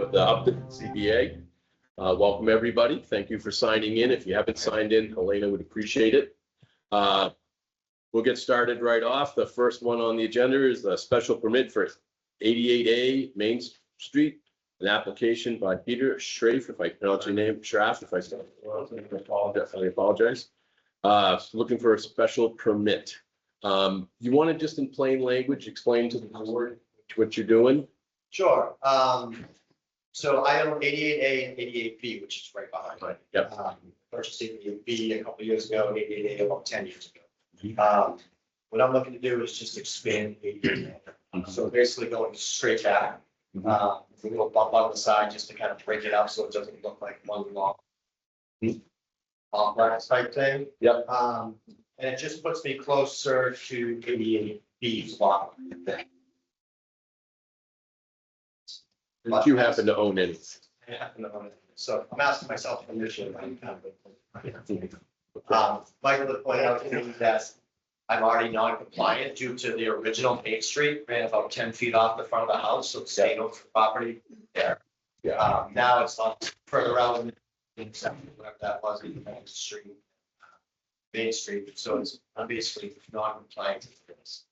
with the Upton CBA. Welcome, everybody. Thank you for signing in. If you haven't signed in, Helena would appreciate it. We'll get started right off. The first one on the agenda is the special permit for 88A Main Street, an application by Peter Schraff, if I pronounce your name, Schraff, if I said it, I apologize. Looking for a special permit. You want to just in plain language explain to the board what you're doing? Sure. So I own 88A and 88B, which is right behind. Right. Yep. Purchased 88B a couple years ago, 88A about 10 years ago. What I'm looking to do is just expand 88A. So basically going straight back, with a little bump on the side just to kind of break it up so it doesn't look like one long complex type thing. Yep. And it just puts me closer to 88B's lot. If you happen to own any. So I'm asking myself permission. Michael would point out to me that I'm already non-compliant due to the original Main Street, ran about 10 feet off the front of the house, so the state owns the property there. Yeah. Now it's not further out in whatever that was, in Main Street. Main Street, so I'm basically non-compliant to this.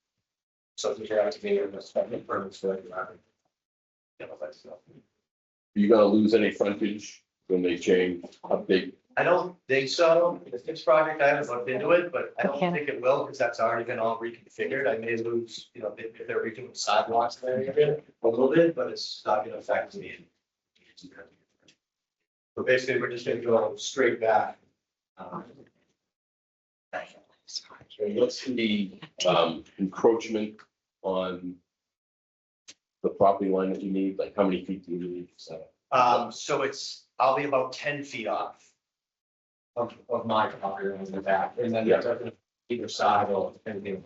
So if you have to be in the special permits for that. You gonna lose any frontage when they change, update? I don't think so. This project, I haven't looked into it, but I don't think it will, because that's already been all reconfigured. I may lose, if they're redoing sidewalks there a little bit, but it's not gonna affect me. So basically, we're just gonna go straight back. What's the encroachment on the property line that you need? Like how many feet do you need? So So I'll be about 10 feet off of my property in the back, and then either side or anything.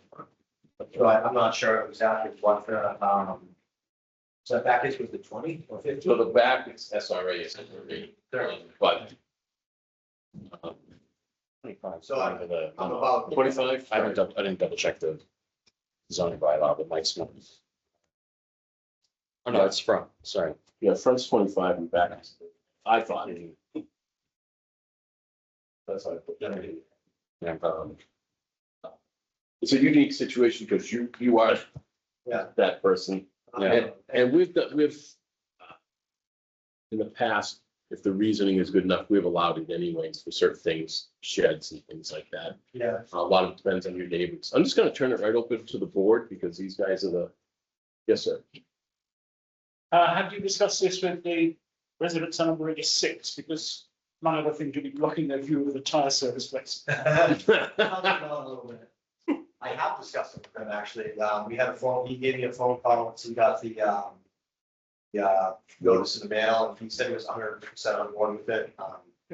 So I'm not sure exactly what the, so that back is with the 20 or 50? So the back is SRA, is but 25. So I'm about 25? I didn't double check the zoning bylaw, but Mike's not. Oh, no, it's front, sorry. Yeah, front's 25 and back is, I thought. That's how I put that in. Yeah. It's a unique situation because you are Yeah. that person. Yeah. And we've in the past, if the reasoning is good enough, we've allowed it anyways for certain things, sheds and things like that. Yeah. A lot of it depends on your neighbors. I'm just gonna turn it right open to the board because these guys are the, yes, sir. Have you discussed this with the residents on number 86? Because among other things, you'll be blocking their view of the tire service place. I have discussed it with them, actually. We had he gave me a phone call once he got the notice in the mail, and he said he was 100% on board with it.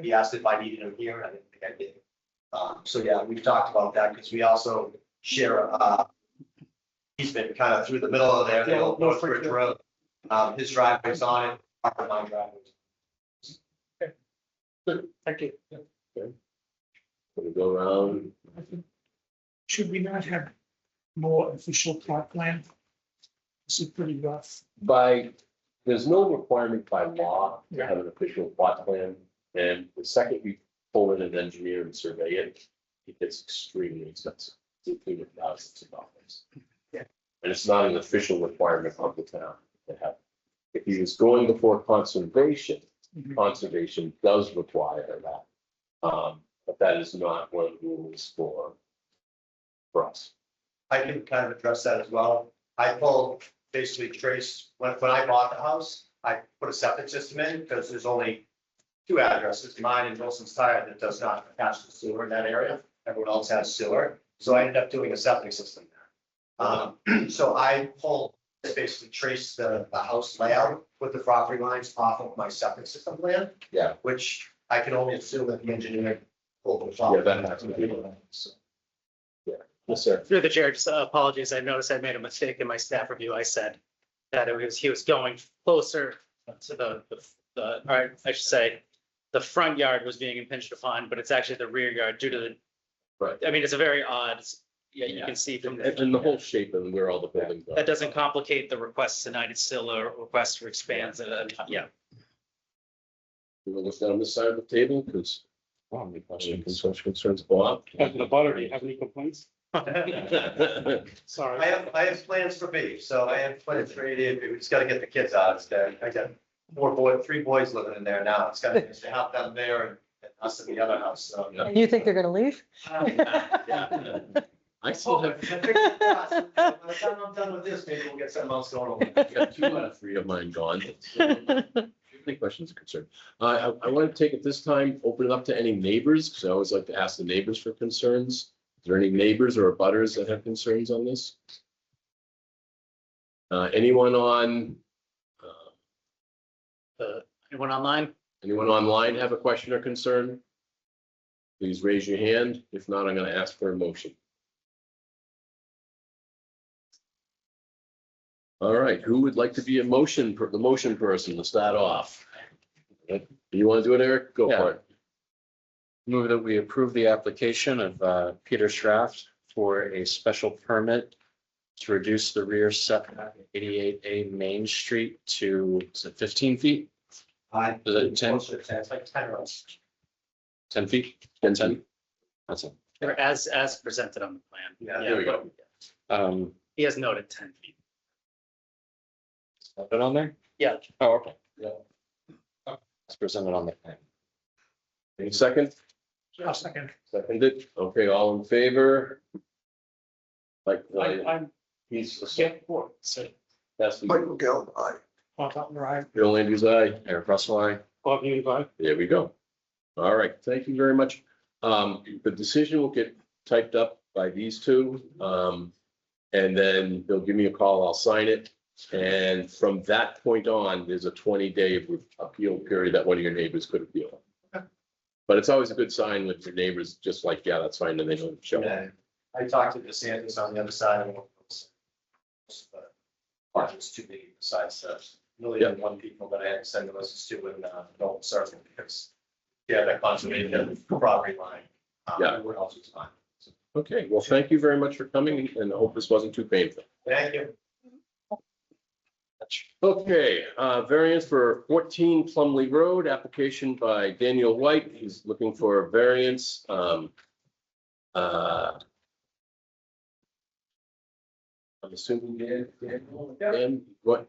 He asked if I needed him here, and I didn't think I did. So yeah, we've talked about that because we also share he's been kind of through the middle of there, the old Northbridge Road. His driveway's on it, my driveway's. Good, thank you. Gonna go around. Should we not have more official plot plan? This is pretty rough. There's no requirement by law to have an official plot plan. And the second you pull in an engineer and survey it, it gets extremely expensive. It's included thousands of dollars. Yeah. And it's not an official requirement of the town to have. If he was going before conservation, conservation does require that. But that is not one of the rules for us. I can kind of address that as well. I basically traced, when I bought the house, I put a septic system in because there's only 2 addresses, mine and Wilson's Tire, that does not attach to sewer in that area. Everyone else has sewer. So I ended up doing a septic system there. So I basically traced the house layout with the property lines off of my septic system plan. Yeah. Which I can only assume that the engineer pulled the. Yeah, that has to be. So, Yes, sir. Through the chair, just apologies. I noticed I made a mistake in my staff review. I said that he was going closer to or I should say, the front yard was being impinged upon, but it's actually the rear yard due to the. Right. I mean, it's a very odd, you can see from. And the whole shape and where all the buildings are. That doesn't complicate the request tonight. It's still a request to expand. Yeah. We'll look down this side of the table because Oh, any any questions? concerns Bob. As the butter, do you have any complaints? I Sorry. have plans for B, so I have plans for A. We just gotta get the kids out of there. I got three boys living in there now. It's gotta be have them there and us in the other house, so. Yeah. And you think they're gonna leave? Yeah. I still have, By the time I'm done with this, maybe we'll get something else going on. I've got 2 out of 3 of mine gone. Any questions or concerns? I want to take at this time, open it up to any neighbors, because I always like to ask the neighbors for concerns. Is there any neighbors or abutters that have concerns on this? Anyone online have a question or concern? Please raise your hand. If not, I'm going to ask for a motion. All right, who would like to be the motion person to start off? You want to do it, Eric? Go for it. Move that we approve the application of Peter Schraft for a special permit to reduce the rear setback at 88A Main Street to, is it 15 feet? Is it 10? It's like 10 rows. 10 feet? 10 10. That's it. Or as presented on the plan. Yeah, there we go. He has noted 10 feet. Is that on there? Yeah. Oh, okay. Yeah. It's presented on the plan. Any second? I'll second. Seconded. Okay, all in favor? Like, I'm, he's, yeah, for, so, that's the, Michael Gill, aye. Bob Hutton, right, Bill Andrews, aye. Eric Russell, aye. Bob Unified. There we go. All right, thank you very much. The decision will get typed up by these two. And then they'll give me a call, I'll sign it. And from that point on, there's a 20-day appeal period that one of your neighbors could appeal. But it's always a good sign when your neighbors just like, yeah, that's fine, and they don't show up. Yeah, I talked to DeSantis on the other side of it. But part was too big besides the million one people that I had to send the lists to in Norton Circle because that conservation property line. Yeah. Everywhere else was fine. Okay, well, thank you very much for coming, and I hope this wasn't too painful. Thank you. Okay, variance for 14 Plumley Road, application by Daniel White. He's looking for a variance. I'm assuming Dan, what,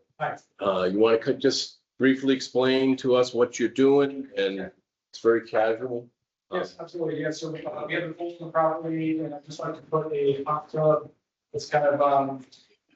you want to just briefly explain to us what you're doing, and it's very casual. Yes, absolutely. Yes, so we have a pool on the property and I just like to put a hot tub. It's kind of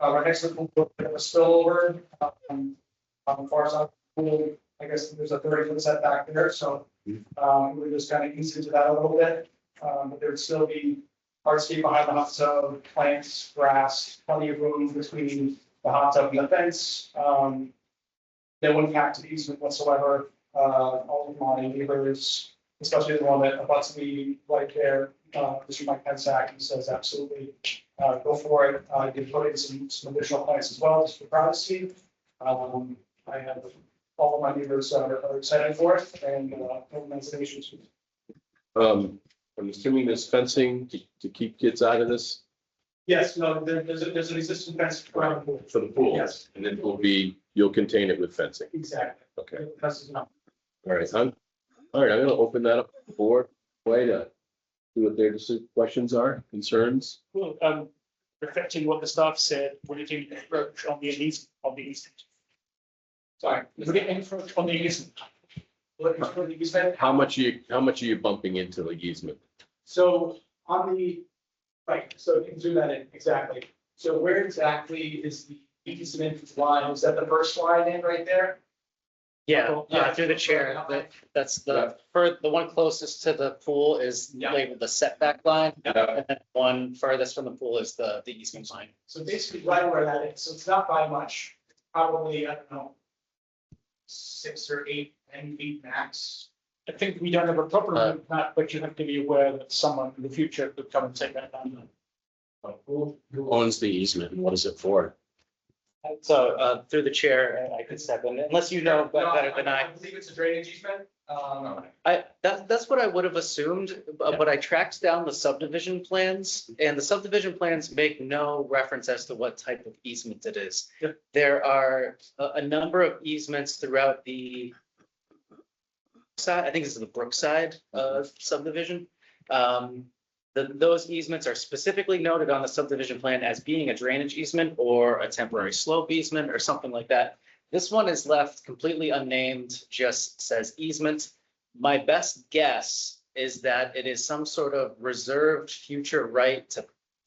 right next to the pool, a spillover. As far as the pool, I guess there's a 30-foot setback there, so we're just kind of ease into that a little bit. But there'd still be hardscape behind the hot tub, plants, grass, plenty of room between the hot tub and the fence. They wouldn't impact the easement whatsoever. All of my neighbors, especially the one that abuts me right there, Mr. Mike Pensack, he says absolutely, go for it. I did put in some additional plants as well, just for privacy. I have all of my neighbors are excited for it and no issues. I'm assuming there's fencing to keep kids out of this Yes, no, there's an existing fence around the pool. for the pool. Yes. And then you'll contain it with fencing. Exactly. Okay, That's enough. all right, I'm gonna open that up to the board, way to see what their questions are, concerns. Well, reflecting what the staff said, would it encroach on the easement? Sorry. Would it encroach on the easement? For the easement. How much are you bumping into the easement? So on the, right, so you can zoom that in, exactly. So where exactly is the easement line? Is that the first line in right there? Yeah, Yeah. through the chair, that's the one closest to the pool is Yeah. labeled the setback line. Yeah. And then one furthest from the pool is the easement line. So basically right where that is, so it's not by much, probably, I don't know, 6 or 8, 10 feet max. I think we don't have a problem with that, but you have to be aware that someone in the future could come and take that down. Who owns the easement and what is it for? So through the chair, I could step in, unless you know better than I. I believe it's a drainage easement. That's what I would have assumed, but I tracked down the subdivision plans, and the subdivision plans make no reference as to what type of easement it is. Yep. There are a number of easements throughout the Brookside, I think this is the Brookside subdivision. Those easements are specifically noted on the subdivision plan as being a drainage easement or a temporary slope easement or something like that. This one is left completely unnamed, just says easement. My best guess is that it is some sort of reserved future right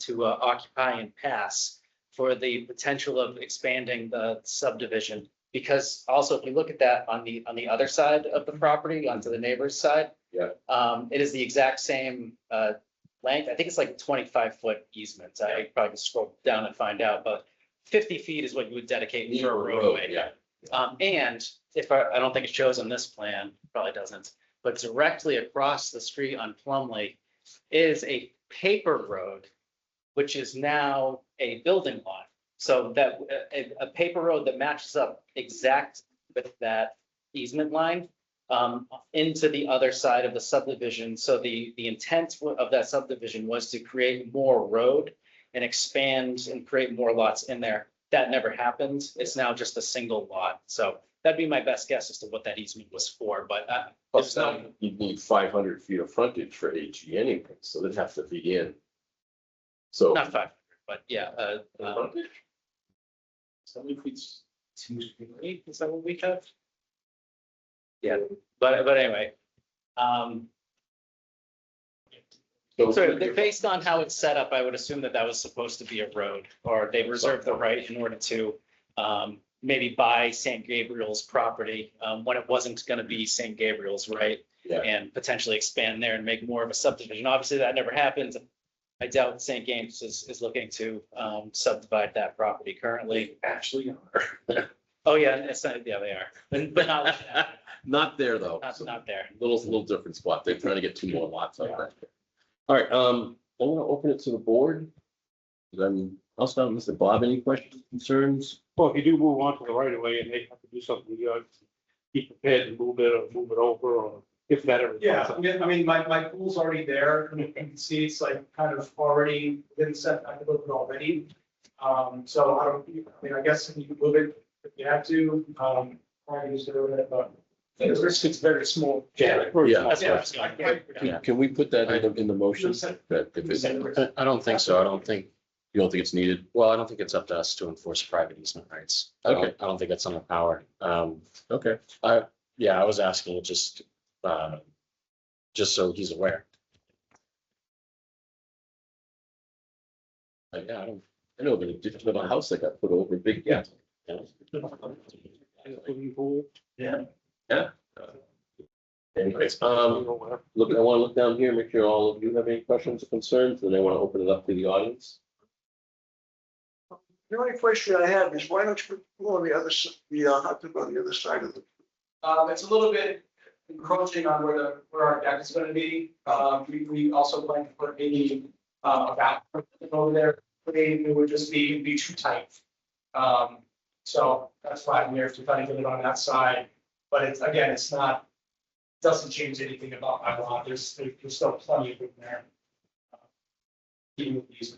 to occupy and pass for the potential of expanding the subdivision. Because also, if you look at that on the other side of the property, onto the neighbor's side. Yeah. It is the exact same length. I think it's like 25-foot easement. I probably can scroll down and find out, but 50 feet is what you would dedicate for a roadway. Yeah. And if I don't think it shows on this plan, probably doesn't, but directly across the street on Plumley is a paper road, which is now a building lot. So that a paper road that matches up exact with that easement line into the other side of the subdivision. So the intent of that subdivision was to create more road and expand and create more lots in there. That never happened. It's now just a single lot. So that'd be my best guess as to what that easement was for, but Plus, it's not. you'd need 500 feet of frontage for AG anyway, so they'd have to be in. So. Not 500, but yeah, Frontage? 70 feet, 2 is that what we have? Yeah, but anyway, so based on how it's set up, I would assume that that was supposed to be a road, or they reserved the right in order to maybe buy St. Gabriel's property when it wasn't going to be St. Gabriel's, right? Yeah. And potentially expand there and make more of a subdivision. Obviously, that never happened. I doubt St. James is looking to subdivide that property currently. Actually are. Oh, yeah, it's not, yeah, they are, but not, Not there, though. not there. Little different spot. They're trying to get 2 more lots out there. All right, I'm gonna open it to the board. I'll start with Mr. Bob. Any questions, concerns? Well, if you do move on to the right of way and they have to do something, you be prepared to move it or move it over, or if that ever. Yeah, I mean, my pool's already there, and you can see it's like kind of already within setback a little bit already. So I mean, I guess you can move it if you have to, probably just do it, but. The risk is very small. Yeah. That's what I was going. Can we put that in the motion? That if it's, I don't think so. you don't think it's needed? Well, I don't think it's up to us to enforce private easement rights. Okay. I don't think it's on the power. Okay. Yeah, I was asking it just so he's aware. Yeah, I know, but it's just a house that got put over big. Yeah. Yeah. Anyways, look, I want to look down here, make sure all of you have any questions or concerns, and I want to open it up to the audience. The only question I have is why don't you put on the other, hot tub on the other side of the, It's a little bit encroaching on where our deck is gonna be. We also plan to put maybe a bathroom over there. It would just be too tight. So that's why I'm here to try to get it on that side. But it's not, doesn't change anything about my lot. There's still plenty of room there. Even with these.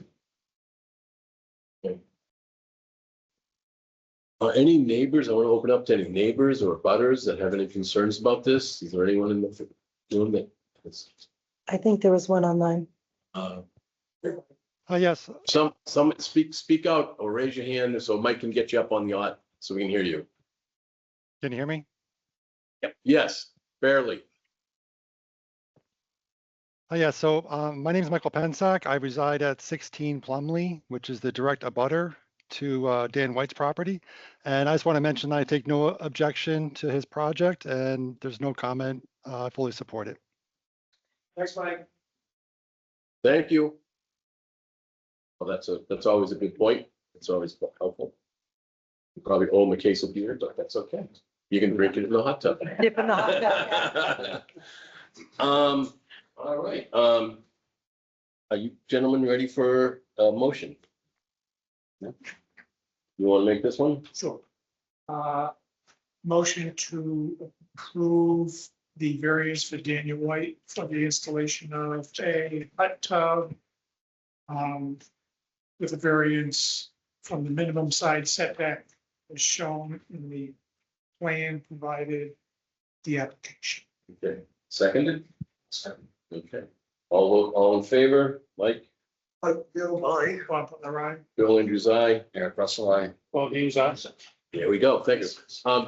Are any neighbors, I want to open up to any neighbors or butters that have any concerns about this? Is there anyone in the room that? I think there was one online. yes, Some speak out or raise your hand so Mike can get you up on the audio so we can hear you. can you hear me? Yes, barely. So my name is Michael Pensack. I reside at 16 Plumley, which is the direct abutter to Dan White's property. And I just want to mention that I take no objection to his project and there's no comment. I fully support it. Thanks, Mike. Thank you. Well, that's always a good point. It's always helpful. You probably owe him a case of beer, but that's okay. You can drink it in the hot tub. Dip in the hot tub. All right. Are you gentlemen ready for a motion? No? You want to make this one? Sure. Motion to approve the variance for Daniel White for the installation of a hot tub. With a variance from the minimum side setback as shown in the plan provided the application. Okay, seconded? Okay, all in favor, Mike, Bill, aye. Want to put the right? Bill Andrews, aye. Eric Russell, I. Well, these are, There we go, thank you.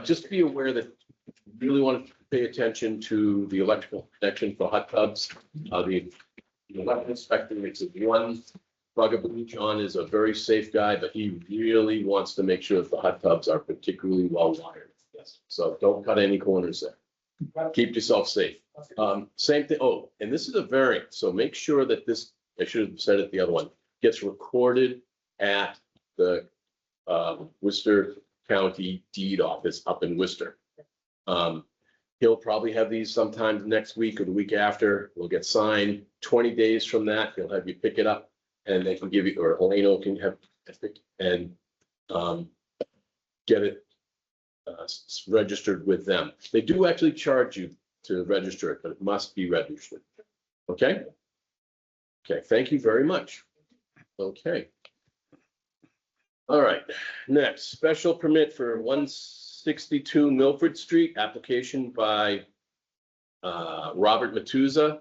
Just be aware that you really want to pay attention to the electrical connection for hot tubs. The electrical inspector makes it one bugaboo. John is a very safe guy, but he really wants to make sure that the hot tubs are particularly well wired. Yes. So don't cut any corners there. Keep yourself safe. Same thing, oh, and this is a variant, so make sure that this, I should have said it the other one, gets recorded at the Worcester County Deed Office up in Worcester. He'll probably have these sometime next week or the week after. We'll get signed. 20 days from that, he'll have you pick it up and they can give you, or Elena can have, and get it registered with them. They do actually charge you to register it, but it must be registered. Okay? Okay, thank you very much. Okay. All right, next, special permit for 162 Milford Street, application by Robert Matuza.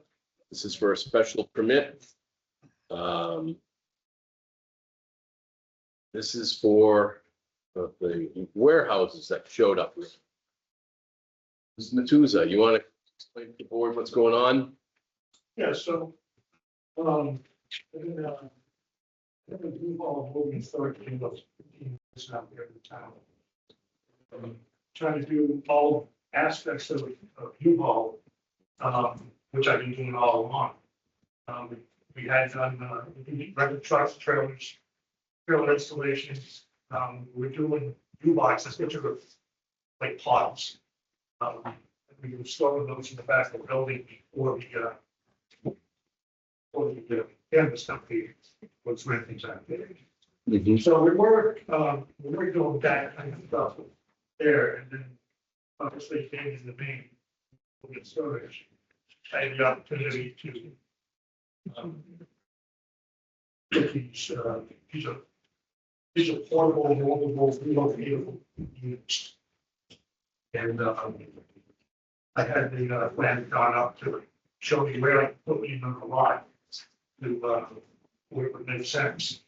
This is for a special permit. This is for the warehouses that showed up. Ms. Matuza, you want to explain to the board what's going on? Yeah, so, U-Haul moving 13 of it's not here in the town. Trying to do all aspects of U-Haul, which I've been doing all along. We had done, rented trucks, trailers, trailer installations. We're doing U-boxes, which are like pods. We were storing those in the back of the building before the canvas company was renting out there. So we were doing that kind of stuff there, and then obviously being in the main with storage, I had the opportunity to get these are portable, movable, relocatable units. And I had the plan drawn up to show me where I put them on the lot to where it would make sense.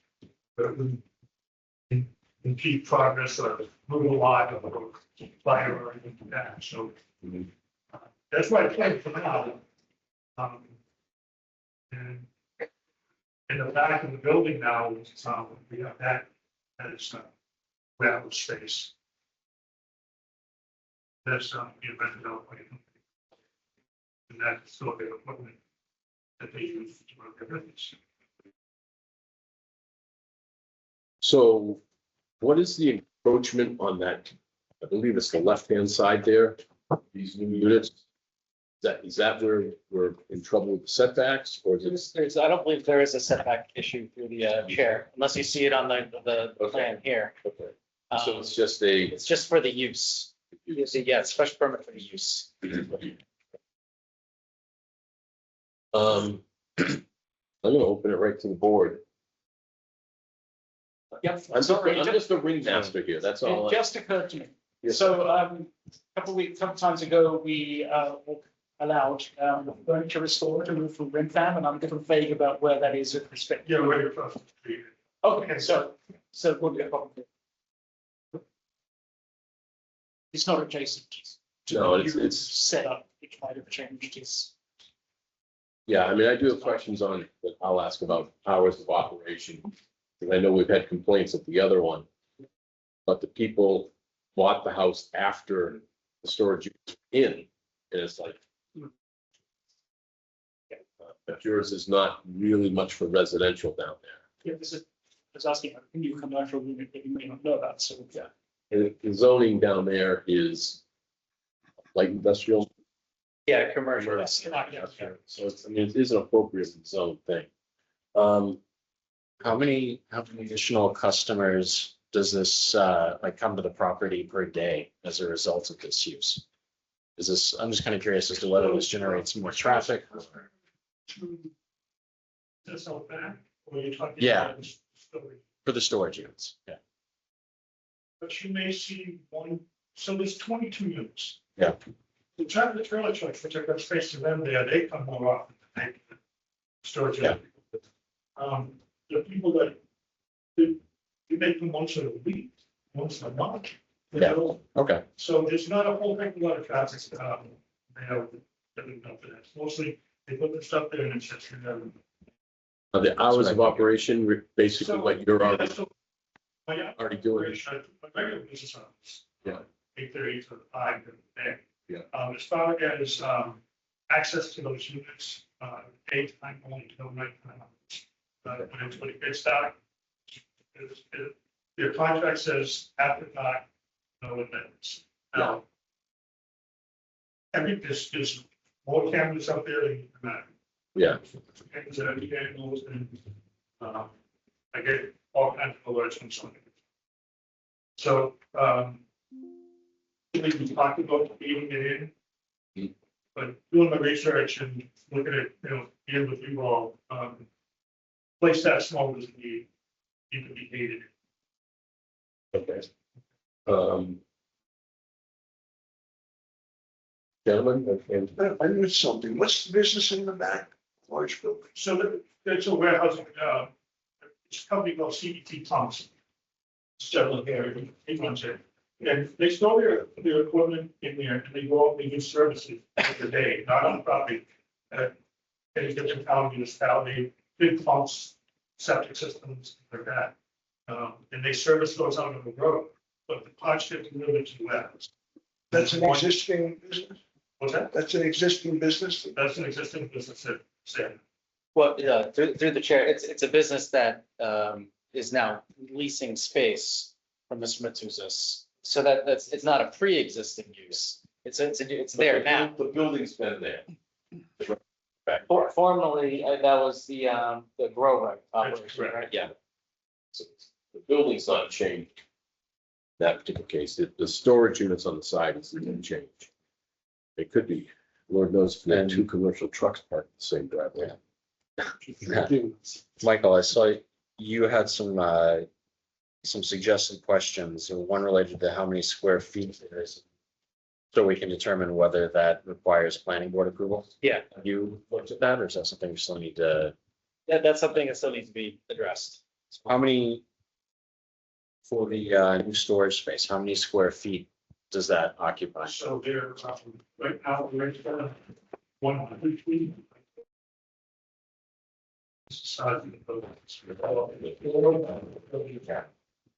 But we can keep progress of move a lot of fire or anything like that. So that's my plan for now. And in the back of the building now, we have that as warehouse space. That's being rented out by a company. And that's still their equipment that they use to run their business. So what is the encroachment on that? I believe it's the left-hand side there, these new units. Is that where we're in trouble with the setbacks, or is it? I don't believe there is a setback issue through the chair, unless you see it on the plan here. Okay, so it's just a. It's just for the use. Yeah, special permit for the use. I'm gonna open it right to the board. Yep. I'm just a ringmaster here, that's all. It just occurred to me. Yes. So a couple times ago, we allowed furniture restorer to move from Rimfam, and I'm a little vague about where that is with respect. Yeah, right across the street. Okay, so it would be a problem. It's not adjacent to No, the it's set up, which might have changed its. Yeah, I mean, I do have questions on it, but I'll ask about hours of operation. Because I know we've had complaints at the other one. But the people bought the house after the storage was in, and it's like. But yours is not really much for residential down there. Yeah, this is, I was asking, a new commercial unit that you may not know about, so yeah. And the zoning down there is like industrial. Yeah, commercial. Yeah. So it's, I mean, it is an appropriate zone thing. How many additional customers does this like come to the property per day as a result of this use? Is this, I'm just kind of curious as to whether this generates more traffic. That's all bad. Or you're talking Yeah. about the story. For the storage units, yeah. But you may see one, so there's 22 units. Yeah. The trailer trucks, which I've got space for them there, they come more often than they storage. Yeah. The people that, you make them once a week, once a month. you Yeah. know? Okay. So there's not a whole heck of a lot of traffic, you know, that we know for that. Mostly, they put the stuff there and it's just, Are the hours of operation basically what you're already doing? My regular business hours. Yeah. 8:30 to 5 every day. Yeah. As far as, access to those units, daytime only, no nighttime. When it gets dark, your contract says after dark, no events. Now, there's more cameras out there than you can imagine. Yeah. Cameras at every angles and, I get all kinds of alerts from something. So, we talked about being it in. But doing my research and looking at, being with you all, place that small doesn't need to be hated. Okay. Gentlemen, I missed something. What's the business in the back? Large building. So there's a warehousing, it's a company called CBT Thompson. Several here, he runs it. And they store their equipment in there and they go out and they do services every day, not on property. Any different town municipality, big pumps, septic systems, like that. And they service those out on the road, but the parts get delivered to that. That's an existing business? What's that? That's an existing business? That's an existing business that, said. Well, through the chair, it's a business that is now leasing space from Mr. Matsousis. So it's not a pre-existing use. It's there now. The building's been there. Formerly, that was the grow rug operation, correct. right? Yeah. So the building's not changed. In that particular case, the storage units on the side isn't change. It could be, Lord knows, if they had two commercial trucks parked in the same driveway. Michael, I saw you had some suggested questions, one related to how many square feet there is. So we can determine whether that requires planning board approval. Yeah. Have you looked at that, or is that something we still need to? That's something that still needs to be addressed. How many, for the new storage space, how many square feet does that occupy? So they're, right now, we're at 100 feet. Size of the building.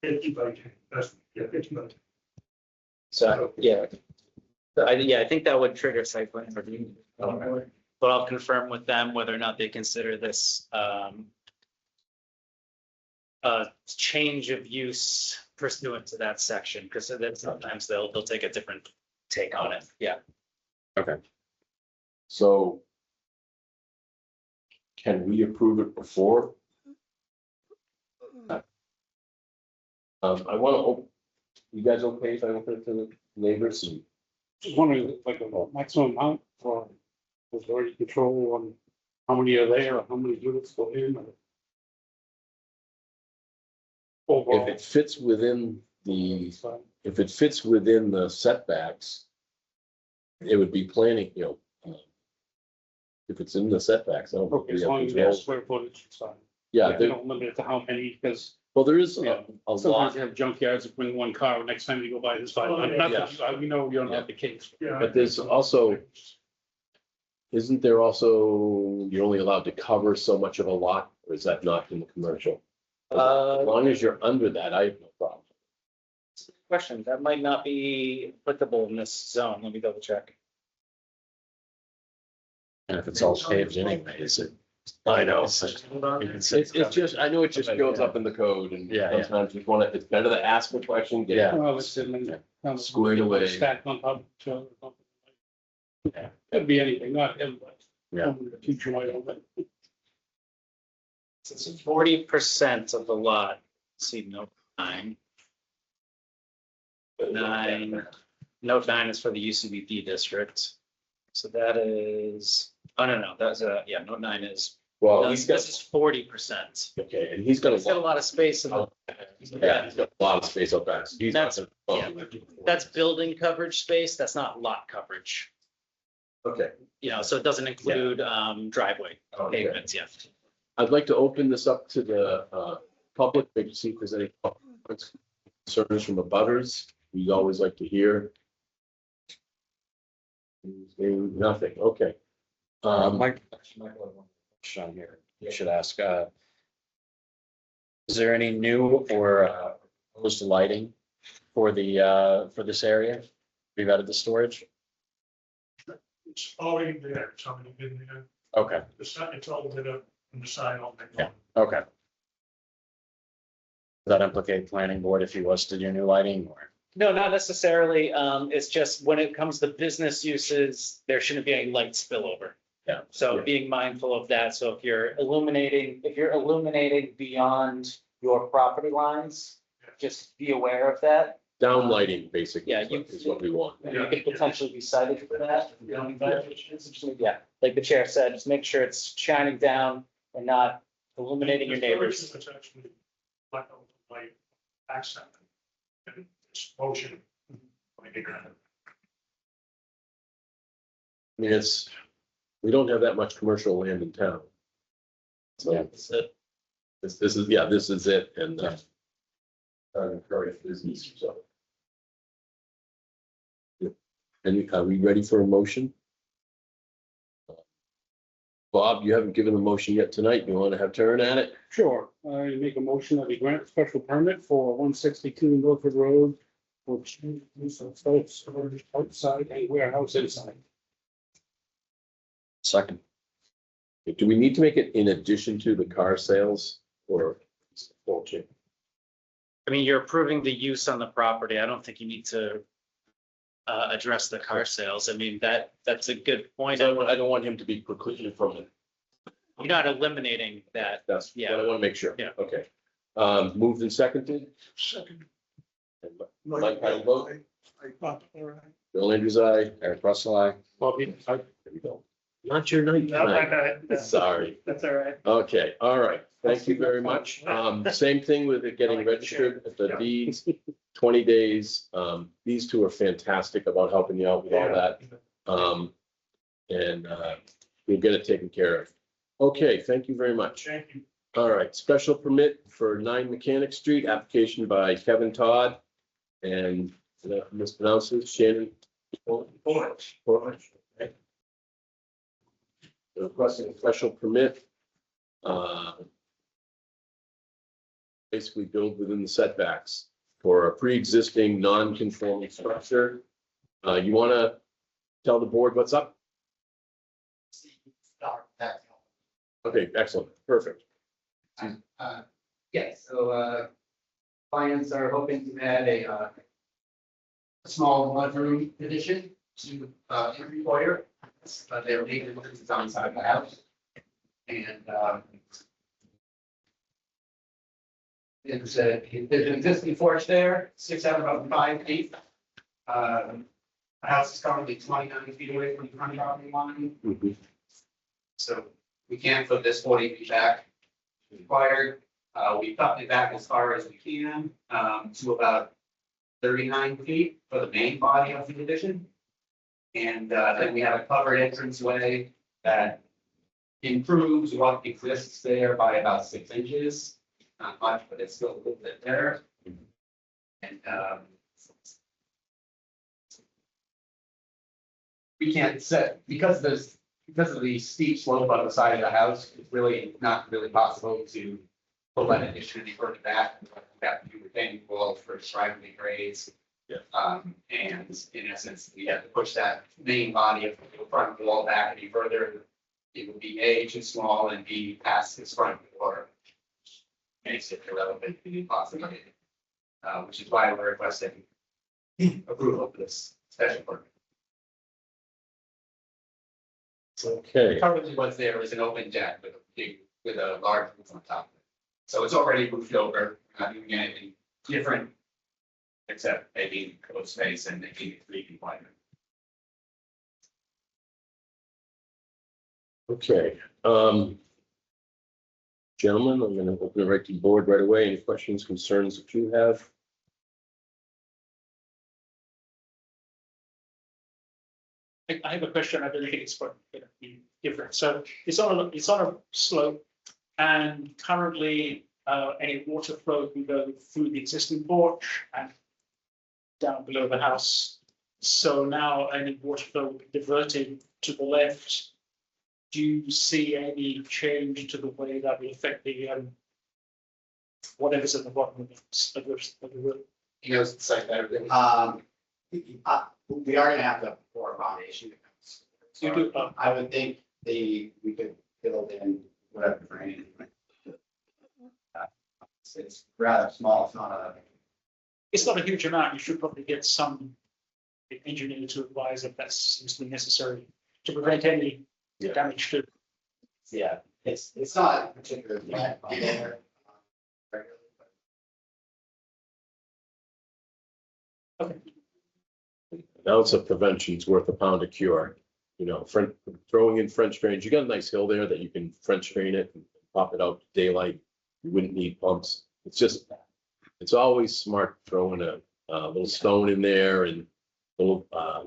50 by 10, that's, 50 by 10. So, yeah. I think that would trigger site plan review. But I'll confirm with them whether or not they consider this change of use pursuant to that section, because then sometimes they'll take a different take on it. Yeah. Okay. So can we approve it before? I want to, you guys okay if I open it to the neighbors? And Just wondering, like a maximum amount for authority control on how many are there, or how many units go in. Or if overall. it fits within if it fits within the setbacks, it would be planning, if it's in the setbacks, I don't. think Okay, we as have long as control. there's square footage, it's fine. Yeah, They there- don't limit it to how many, because well, there is Yeah. a sometimes lot, you have junkyards that bring one car, next time you go by, there's five. Not that we know you don't have the case. Yeah. but there's also, isn't there also, you're only allowed to cover so much of a lot, or is that not in the commercial? As long as you're under that, I have no problem. Question, that might not be applicable in this zone. Let me double check. And if it's all paved anyway, is it? I know. It's just, I know it just goes up in the code and Yeah, yeah. sometimes you want to, it's better to ask a question, get Yeah. Well, it's in the. Squared away. Stacked on top of each other. Yeah. Could be anything, not him, but. Yeah. Teacher might own it. It's 40% of the lot. Let's see, note 9. Note 9 is for the UCBP district. So that is, oh, no, that's note 9 is, well, this is 40%. okay, and he's got He's got a a lot, lot of space in the, yeah, he's got a lot of space up back. He's not That's- gonna- that's building coverage space. That's not lot coverage. Okay, so it doesn't include, driveway Okay. pavements, yeah. I'd like to open this up to the public, maybe see if there's any concerns from the butters. We always like to hear. Nothing, okay. Mike, Michael, I have one question on here. You should ask, is there any new or proposed lighting for for this area? We've added the storage? It's already there, it's already been there, Okay, it's all lit up on the side all night Yeah. long. okay. Does that implicate planning board if he was to do new lighting or? No, not necessarily. It's just when it comes to business uses, there shouldn't be any light spillover. Yeah. So Yeah. being mindful of that. So if you're illuminating beyond your property lines, just be aware of that. Downlighting, basically, Yeah, is what we want. You could potentially be cited for that. Yeah, like the chair said, just make sure it's shining down and not illuminating your neighbors. It's actually like a light accent. And it's motion. I mean, we don't have that much commercial land in town. So That's it. this is it, and encourage business, so. Yeah. And are we ready for a motion? Bob, you haven't given a motion yet tonight. You want to have turn at it? Sure, I make a motion that we grant a special permit for 162 Milford Road for use of self-storage outside and warehouse inside. Second. Do we need to make it in addition to the car sales or? Full change? I mean, you're approving the use on the property. I don't think you need to address the car sales. I mean, that's a good point. I don't want him to be precluded from it. You're not eliminating that. That's what Yeah. I want to make sure. Yeah. Okay. Moved and seconded. Second. Mike, how do you vote? All right. Bill Andrews, aye. Eric Russell, aye. There we go. Not your night tonight. Sorry. That's all right. Okay, all right. Thank you very much. Same thing with it getting registered at the deeds, 20 days. These two are fantastic about helping you out with all that. And we'll get it taken care of. Okay, thank you very much. Thank you. All right, special permit for 9 Mechanic Street, application by Kevin Todd and mispronounces Shannon. Porch. Okay. Requesting a special permit. Basically build within the setbacks for a pre-existing non-conforming structure. You want to tell the board what's up? Okay, excellent, perfect. Yes, so clients are hoping to add a small mudroom addition to every foyer. They're making it on the side of the house. And there's an existing porch there, sticks out about 5 feet. The house is currently 29 feet away from the front property line. So we can't put this 40 feet back required. We cut it back as far as we can, to about 39 feet for the main body of the addition. And then we have a covered entranceway that improves what exists there by about 6 inches. Not much, but it's still a little bit there. And we can't set, because of the steep slope on the side of the house, it's really not really possible to pull that addition any further back. We have to do retaining walls for striping grades. Yeah. And in essence, we have to push that main body of the front wall back any further. It would be A, too small, and B, past its front door. Makes it irrelevant to the possibility, which is why we're requesting approval of this special permit. Okay, Currently, what's there is an open deck with a large roof on top of it. So it's already roofed over, we're not doing anything different. Except maybe closed space and making it 3 compliant. okay. Gentlemen, I'm going to open it right to the board right away. Any questions, concerns that you have? I have a question. I don't think it's going to be different. So it's on a slope, and currently any water flow can go through the existing porch and down below the house. So now any water flow will be diverted to the left. Do you see any change to the way that will affect the whatever's at the bottom of the room? He knows the site better than. We are gonna have to pour a foundation. You do, I would think we could build in whatever drainage. It's rather small, it's not a. It's not a huge amount. You should probably get some engineer to advise if that seems to be necessary to prevent any damage to. Yeah, it's not particularly bad on there. Okay. Now it's a prevention's worth a pound of cure. You know, throwing in French drains, you got a nice hill there that you can French drain it and pop it out to daylight. You wouldn't need pumps. It's always smart throwing a little stone in there and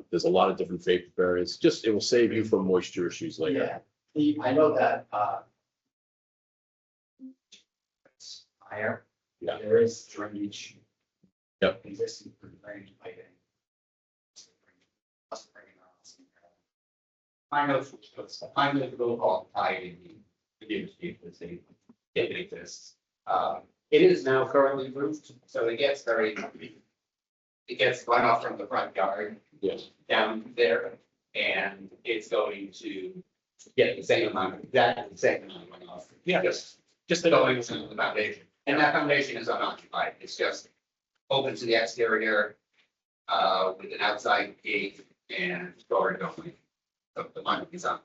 there's a lot of different vapor barriers. It will save you from moisture issues later. Yeah, I know that, it's higher. Yeah. There is drainage. Yep. Existing drainage piping. I know the go call tied in the industry to say it exists. It is now currently roofed, so it gets runoff from the front yard. Yes. Down there, and it's going to get the same amount, exactly the same amount of runoff. Yeah. Just going to the foundation, and that foundation is unoccupied, it's just open to the exterior, with an outside gate and storage only. The money is on.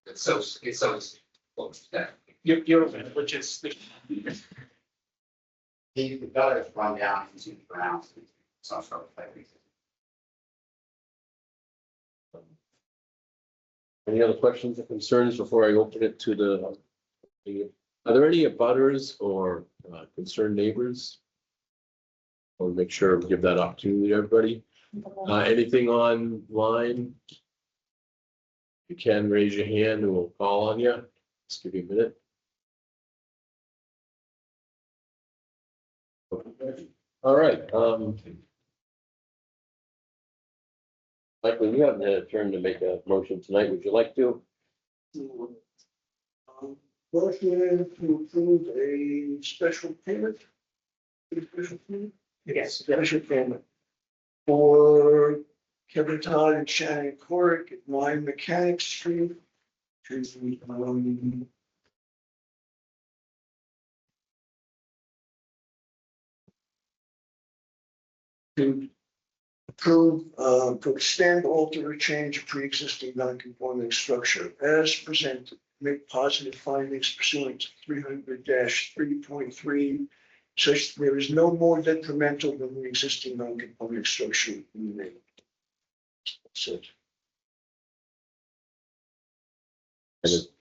It's so close to that. You're aware, which is The gutters run down into the ground, some sort of like. Any other questions or concerns before I open it to are there any abutters or concerned neighbors? I'll make sure we give that opportunity to everybody. Anything online? You can raise your hand and we'll call on you. Just give you a minute. All right. Michael, you haven't had a turn to make a motion tonight. Would you like to? Motion to approve a special payment. yes. Special payment for Kevin Todd and Shannon Corrick at 9 Mechanic Street to approve, to extend, alter, or change a pre-existing non-conforming structure as presented. Make positive findings pursuant to 300-3.3, such that there is no more detrimental than the existing non-conforming structure in the name. That's it.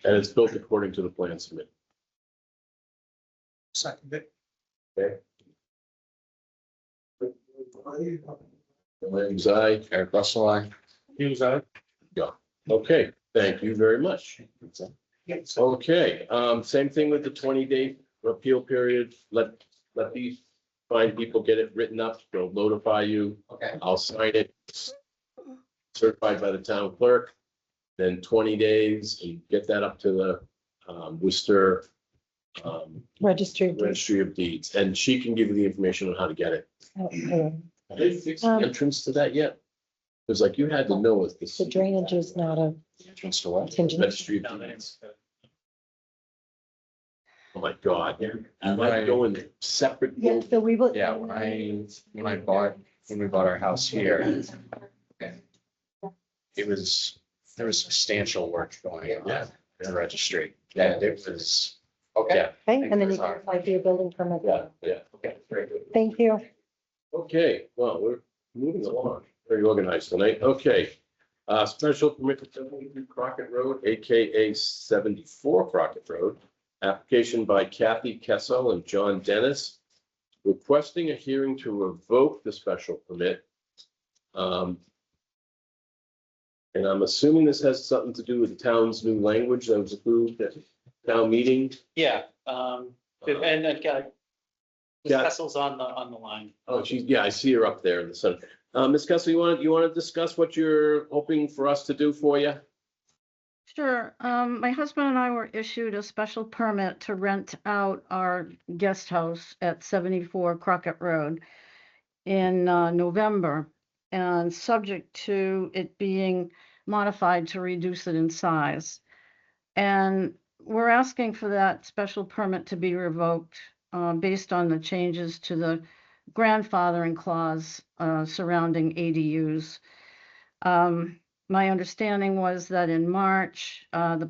And it's built according to the plan submitted. Second it. Okay. Williams, aye. Eric Russell, aye. Hughes, aye. Okay, thank you very much. Yes. Okay, same thing with the 20-day appeal period. Let these fine people get it written up. They'll notify you. Okay. I'll sign it. Certified by the town clerk. Then 20 days and get that up to the Worcester Registry. Registry of Deeds. And she can give you the information on how to get it. Have they fixed the entrance to that yet? Because like you had to know it. The drainage is not a Entrance to what? contingent. Registry of Deeds. Oh my God. I When might go in separate. Yeah, so we will. Yeah, when we bought our house here, there was substantial work going on in the registry. And it was, Okay. Okay, and then you can apply for your building permit. Yeah. Okay, very good. Thank you. Okay, well, we're moving along, very organized tonight. Okay. Special permit for 73 Crockett Road, AKA 74 Crockett Road. Application by Kathy Kessel and John Dennis, requesting a hearing to revoke the special permit. And I'm assuming this has something to do with the town's new language that was approved at town meeting. Yeah, and then, Ms. Yeah. Kessel's on the line. Oh, yeah, I see her up there in the sun. Ms. Kessel, you want to discuss what you're hoping for us to do for you? Sure. My husband and I were issued a special permit to rent out our guest house at 74 Crockett Road in November, and subject to it being modified to reduce it in size. And we're asking for that special permit to be revoked based on the changes to the grandfathering clause surrounding ADUs. My understanding was that in March, the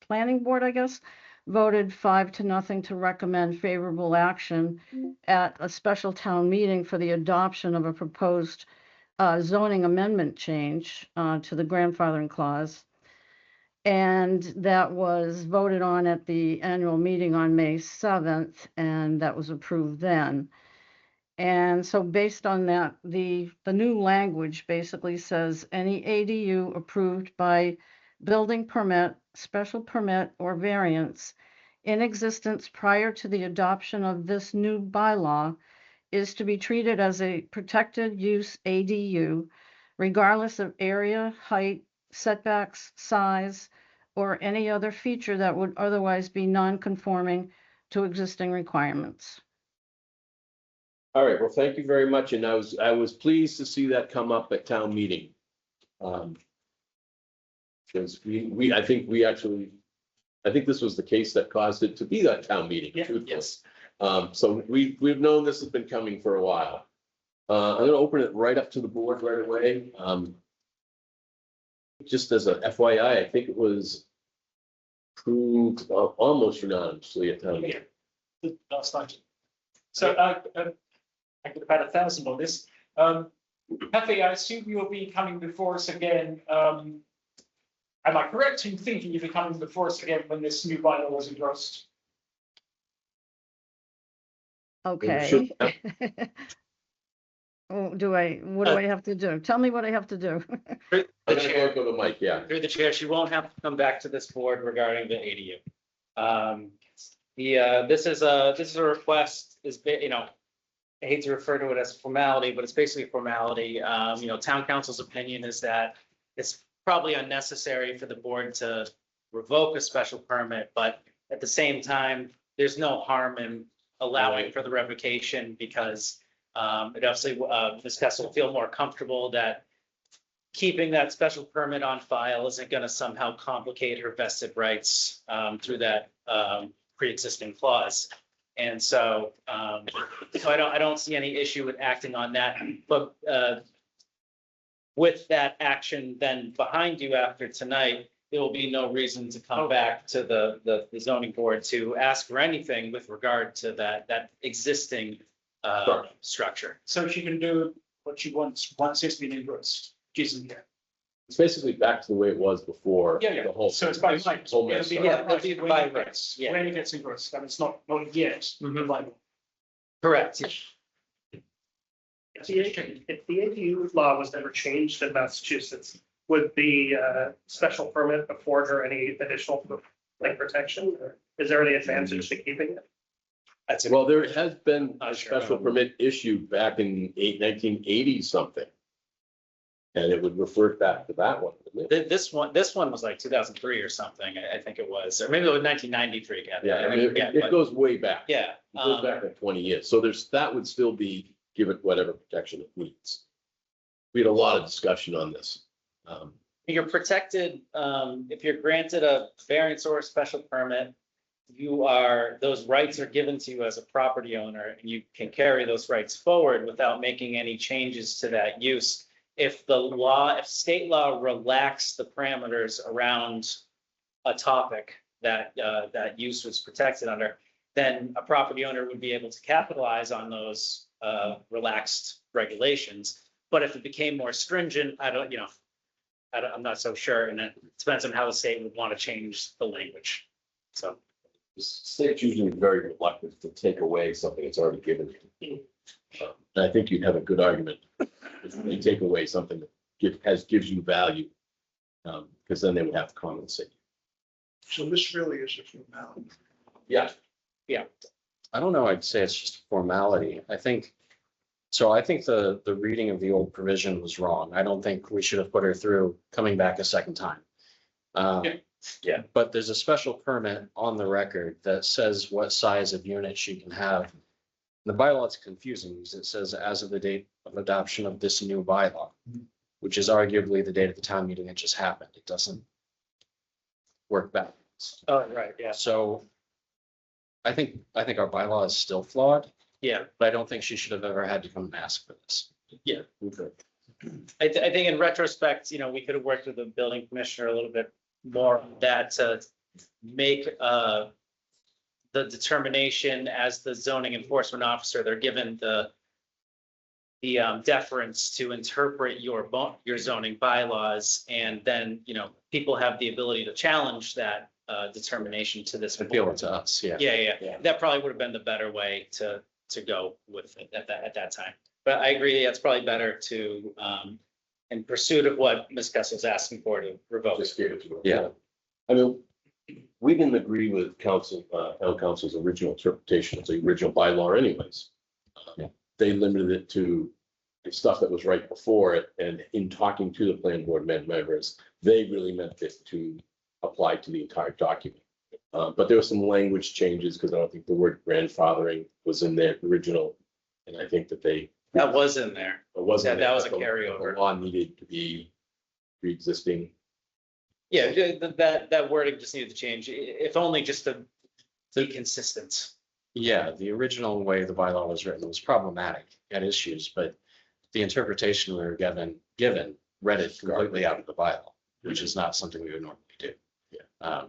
planning board, I guess, voted 5-0 to recommend favorable action at a special town meeting for the adoption of a proposed zoning amendment change to the grandfathering clause. And that was voted on at the annual meeting on May 7th, and that was approved then. And so based on that, the new language basically says any ADU approved by building permit, special permit, or variance in existence prior to the adoption of this new bylaw is to be treated as a protected use ADU, regardless of area, height, setbacks, size, or any other feature that would otherwise be non-conforming to existing requirements. All right, well, thank you very much, and I was pleased to see that come up at town meeting. Because I think this was the case that caused it to be that town meeting. Yeah, truthfully. Yes. So we've known this has been coming for a while. I'm gonna open it right up to the board right away. Just as a FYI, I think it was approved almost unanimously at town meeting. Last night. So I could have had 1,000 on this. Kathy, I assume you'll be coming before us again. Am I correct in thinking you'll be coming before us again when this new bylaw was endorsed? Okay. Oh, what do I have to do? Tell me what I have to do. I'm gonna go to the mic, yeah. Through the chair, she won't have to come back to this board regarding the ADU. This is a request, I hate to refer to it as a formality, but it's basically a formality. Town council's opinion is that it's probably unnecessary for the board to revoke a special permit, but at the same time, there's no harm in allowing for the revocation because it obviously, Ms. Kessel will feel more comfortable that keeping that special permit on file isn't going to somehow complicate her vested rights through that pre-existing clause. And so, I don't see any issue with acting on that, but with that action then behind you after tonight, there will be no reason to come back to the zoning board to ask for anything with regard to that existing structure. So she can do what she wants once it's been endorsed. She's in here. It's basically back to the way it was before. Yeah. The whole. So it's by right. whole It'll mess be started. Yeah, it'll be by rights. Yeah. When it gets endorsed, and it's not yet. Mhm. Bible. Correct. If the ADU law was never changed in Massachusetts, would the special permit afford her any additional protection? Or is there any advantage to keeping it? Well, there has been a Sure. special permit issued back in 1980 something. And it would refer back to that one. wouldn't it? This one was like 2003 or something, I think it was, or maybe it was 1993. Yeah, I mean, it goes way back. Yeah. It goes back like 20 years. So that would still be given whatever protection it needs. We had a lot of discussion on this. You're protected, if you're granted a variance or a special permit, those rights are given to you as a property owner, and you can carry those rights forward without making any changes to that use. If state law relaxed the parameters around a topic that use was protected under, then a property owner would be able to capitalize on those relaxed regulations. But if it became more stringent, I'm not so sure, and it depends on how the state would want to change the language. So. The state's usually very reluctant to take away something that's already given. And I think you'd have a good argument if they take away something that gives you value. Because then they would have to compensate. So this really is a formality. Yeah. I don't know, I'd say it's just a formality. I think the reading of the old provision was wrong. I don't think we should have put her through coming back a second time. Yeah, but there's a special permit on the record that says what size of unit she can have. The bylaw is confusing because it says as of the date of adoption of this new bylaw, which is arguably the date of the town meeting that just happened. It doesn't work backwards. Oh, right, yeah, So I think our bylaw is still flawed, yeah. but I don't think she should have ever had to come and ask for this. Yeah. Okay. I think in retrospect, we could have worked with the building commissioner a little bit more on that to make the determination as the zoning enforcement officer. They're given the deference to interpret your zoning bylaws, and then, people have the ability to challenge that determination to this. Appeal it to us, yeah. Yeah. That probably would have been the better way to go with it at that time. But I agree, it's probably better to, in pursuit of what Ms. Kessel's asking for, to revoke. Just give it to her. Yeah. I mean, we didn't agree with town council's original interpretation of the original bylaw anyways. Yeah. They limited it to the stuff that was right before it, and in talking to the planning board members, they really meant it to apply to the entire document. But there were some language changes, because I don't think the word grandfathering was in their original, and I think that That was in there. it wasn't. That was a but the carryover. Law needed to be pre-existing. Yeah, that wording just needed to change, if only just to be consistent. Yeah, the original way the bylaw was written was problematic, had issues, but the interpretation we were given read it completely out of the bylaw, which is not something we would normally do. Yeah.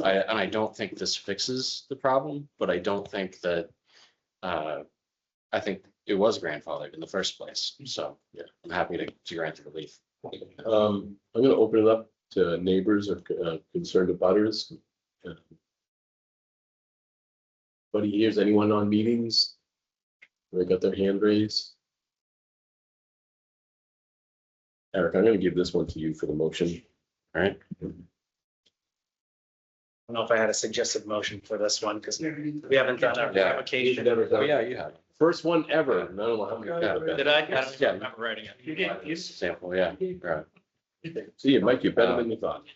I don't think this fixes the problem, but I don't think that, I think it was grandfathered in the first place. So, yeah, I'm happy to grant the relief. I'm gonna open it up to neighbors or concerned abutters. Anybody hears anyone on meetings? They got their hand raised? Eric, I'm gonna give this one to you for the motion. All right. I don't know if I had a suggested motion for this one, because we haven't done our Yeah. application. Oh, yeah, you have. First one ever. I don't know how many. Did I? I don't Yeah. remember writing it. You did. Sample, yeah. Right. See you, Mike, you're better than you thought.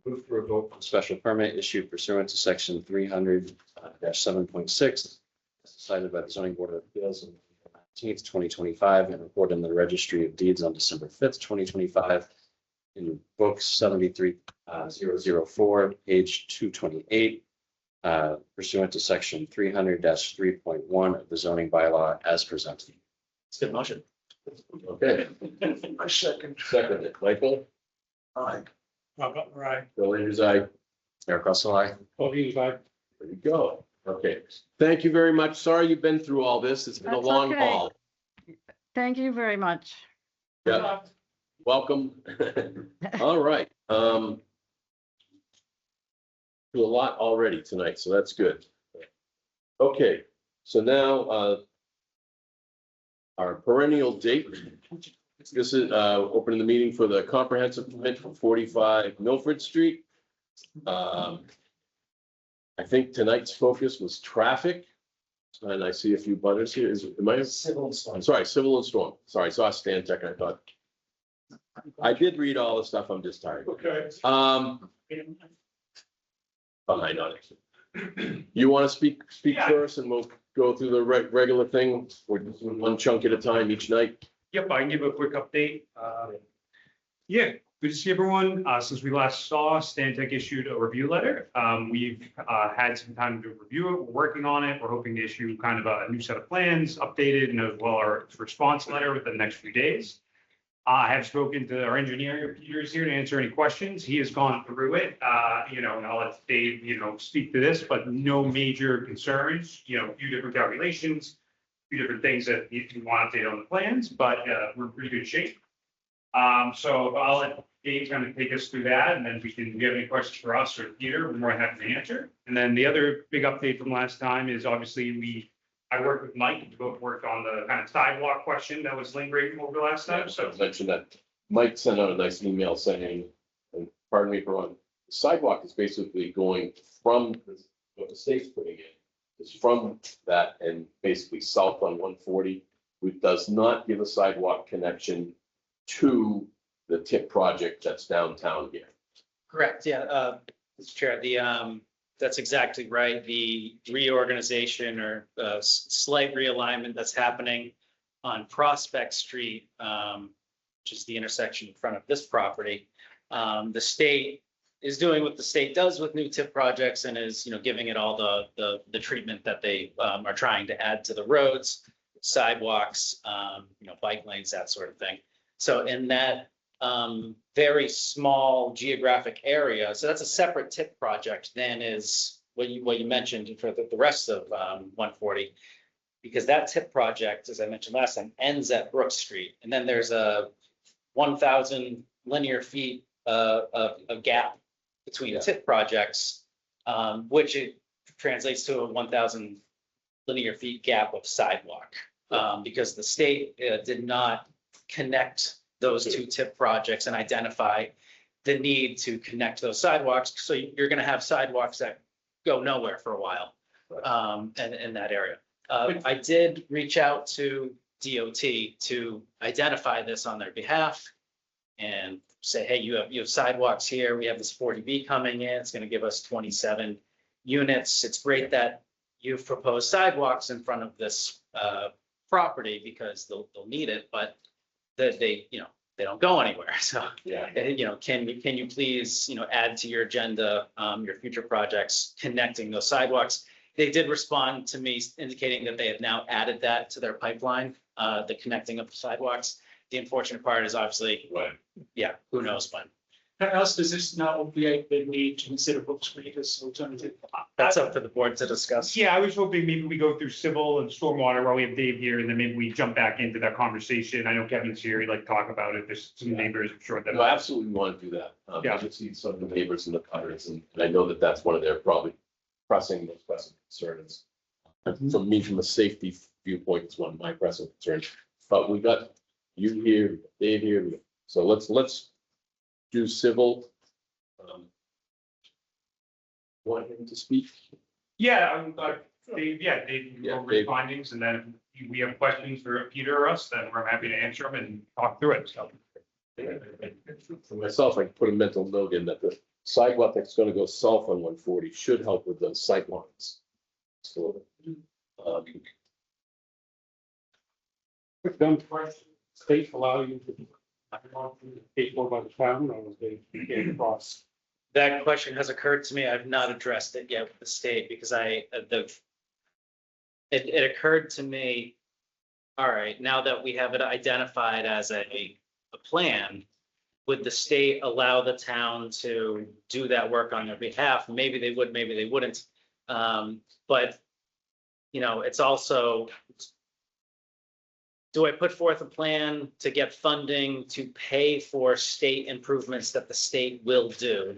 Move for a vote for special permit issued pursuant to section 300-7.6, decided by the zoning board of appeals on 19th, 2025, and recorded in the registry of deeds on December 5th, 2025, in book 73004, page 228, pursuant to section 300-3.1 of the zoning bylaw as presented. It's a good motion. Okay, I second. second it. Michael, Aye. Right. Bill Andrews, aye. Eric Russell, aye. Oh, he's like, There you go. Okay, thank you very much. Sorry you've been through all this. It's been a That's long okay. haul. Thank you very much. Yeah, welcome. All right. Do a lot already tonight, so that's good. Okay, so now our perennial date. This is opening the meeting for the comprehensive permit for 45 Milford Street. I think tonight's focus was traffic. And I see a few butters here. Am I? Civil and storm. I'm sorry, civil and storm. Sorry, I saw Stan Tech and I thought. I did read all the stuff. I'm just tired. Okay. Behind on it. You want to speak Yeah. first and we'll go through the regular thing, or just one chunk at a time each night? Yep, I can give a quick update. Yeah, good to see everyone. Since we last saw, Stantec issued a review letter. We've had some time to review it. We're working on it. We're hoping to issue kind of a new set of plans, updated, and as well our response letter within the next few days. I have spoken to our engineer, Peter is here to answer any questions. He has gone through it, and I'll let Dave, speak to this, but no major concerns, a few different calculations, a few different things that you want to update on the plans, but we're in pretty good shape. So I'll let Dave kind of take us through that, and then if you have any questions for us or Peter, we're more than happy to answer. And then the other big update from last time is obviously we I worked with Mike, we both worked on the kind of sidewalk question that was lingering over the last time, so. I mentioned that Mike sent out a nice email saying, and pardon me for wrong, the sidewalk is basically going from what the state's putting in. Is from that and basically south on 140, which does not give a sidewalk connection to the TIP project that's downtown here. Correct, yeah, Mr. Chair, that's exactly right. The reorganization or slight realignment that's happening on Prospect Street, which is the intersection in front of this property. The state is doing what the state does with new TIP projects and is, giving it all the treatment that they are trying to add to the roads, sidewalks, bike lanes, that sort of thing. So in that very small geographic area. So that's a separate TIP project than is what you mentioned for the rest of 140. Because that TIP project, as I mentioned last time, ends at Brook Street. And then there's a 1,000 linear feet of gap between TIP projects, which it translates to a 1,000 linear feet gap of sidewalk. Because the state did not connect those two TIP projects and identify the need to connect those sidewalks. So you're going to have sidewalks that go nowhere for a while and in that area. I did reach out to DOT to identify this on their behalf and say, hey, you have sidewalks here. We have this 40B coming in. It's going to give us 27 units. It's great that you've proposed sidewalks in front of this property because they'll need it, but they don't go anywhere. So, can you please, add to your agenda, your future projects, connecting those sidewalks? They did respond to me indicating that they have now added that to their pipeline, the connecting of the sidewalks. The unfortunate part is obviously, who knows when. How else does this now obviate the need to consider Brook Street as alternative? That's up for the board to discuss. Yeah, I was hoping maybe we go through civil and stormwater while we have Dave here, and then maybe we jump back into that conversation. I know Kevin's here, he'd like to talk about it. There's some neighbors, I'm sure that. No, absolutely want to do that. I just see some of the neighbors and the cutters, and I know that that's one of their probably pressing concerns. For me, from a safety viewpoint, it's one of my pressing concerns. But we got you here, Dave here, so let's do civil. Want him to speak? Yeah, Dave, go over his findings, and then if we have questions for Peter or us, then we're happy to answer them and talk through it, so. For myself, I can put a mental note in that the sidewalk that's gonna go south on 140 should help with those sight lines. So, Quick dump question, state allow you to pay for by the town or they get across? That question has occurred to me. I've not addressed it yet with the state because it occurred to me, all right, now that we have it identified as a plan, would the state allow the town to do that work on their behalf? Maybe they would, maybe they wouldn't. But, it's also, do I put forth a plan to get funding to pay for state improvements that the state will do?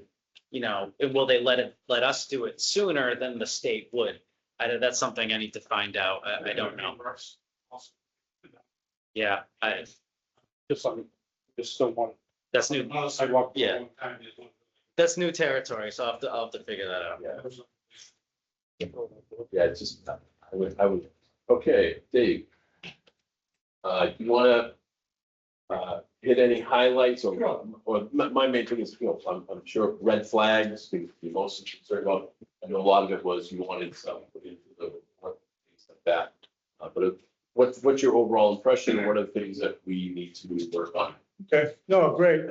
Will they let us do it sooner than the state would? That's something I need to find out. I don't know. Yeah, Just something, just don't want. that's new. Sidewalk. Yeah. That's new territory, so I'll have to figure that out. yeah, it's just, I would, okay, Dave. You wanna hit any highlights or my main thing is, I'm sure red flags, the most concerned about, I know a lot of it was you wanted some put into the report, things like that. But what's your overall impression and what are the things that we need to work on? Okay, no, great,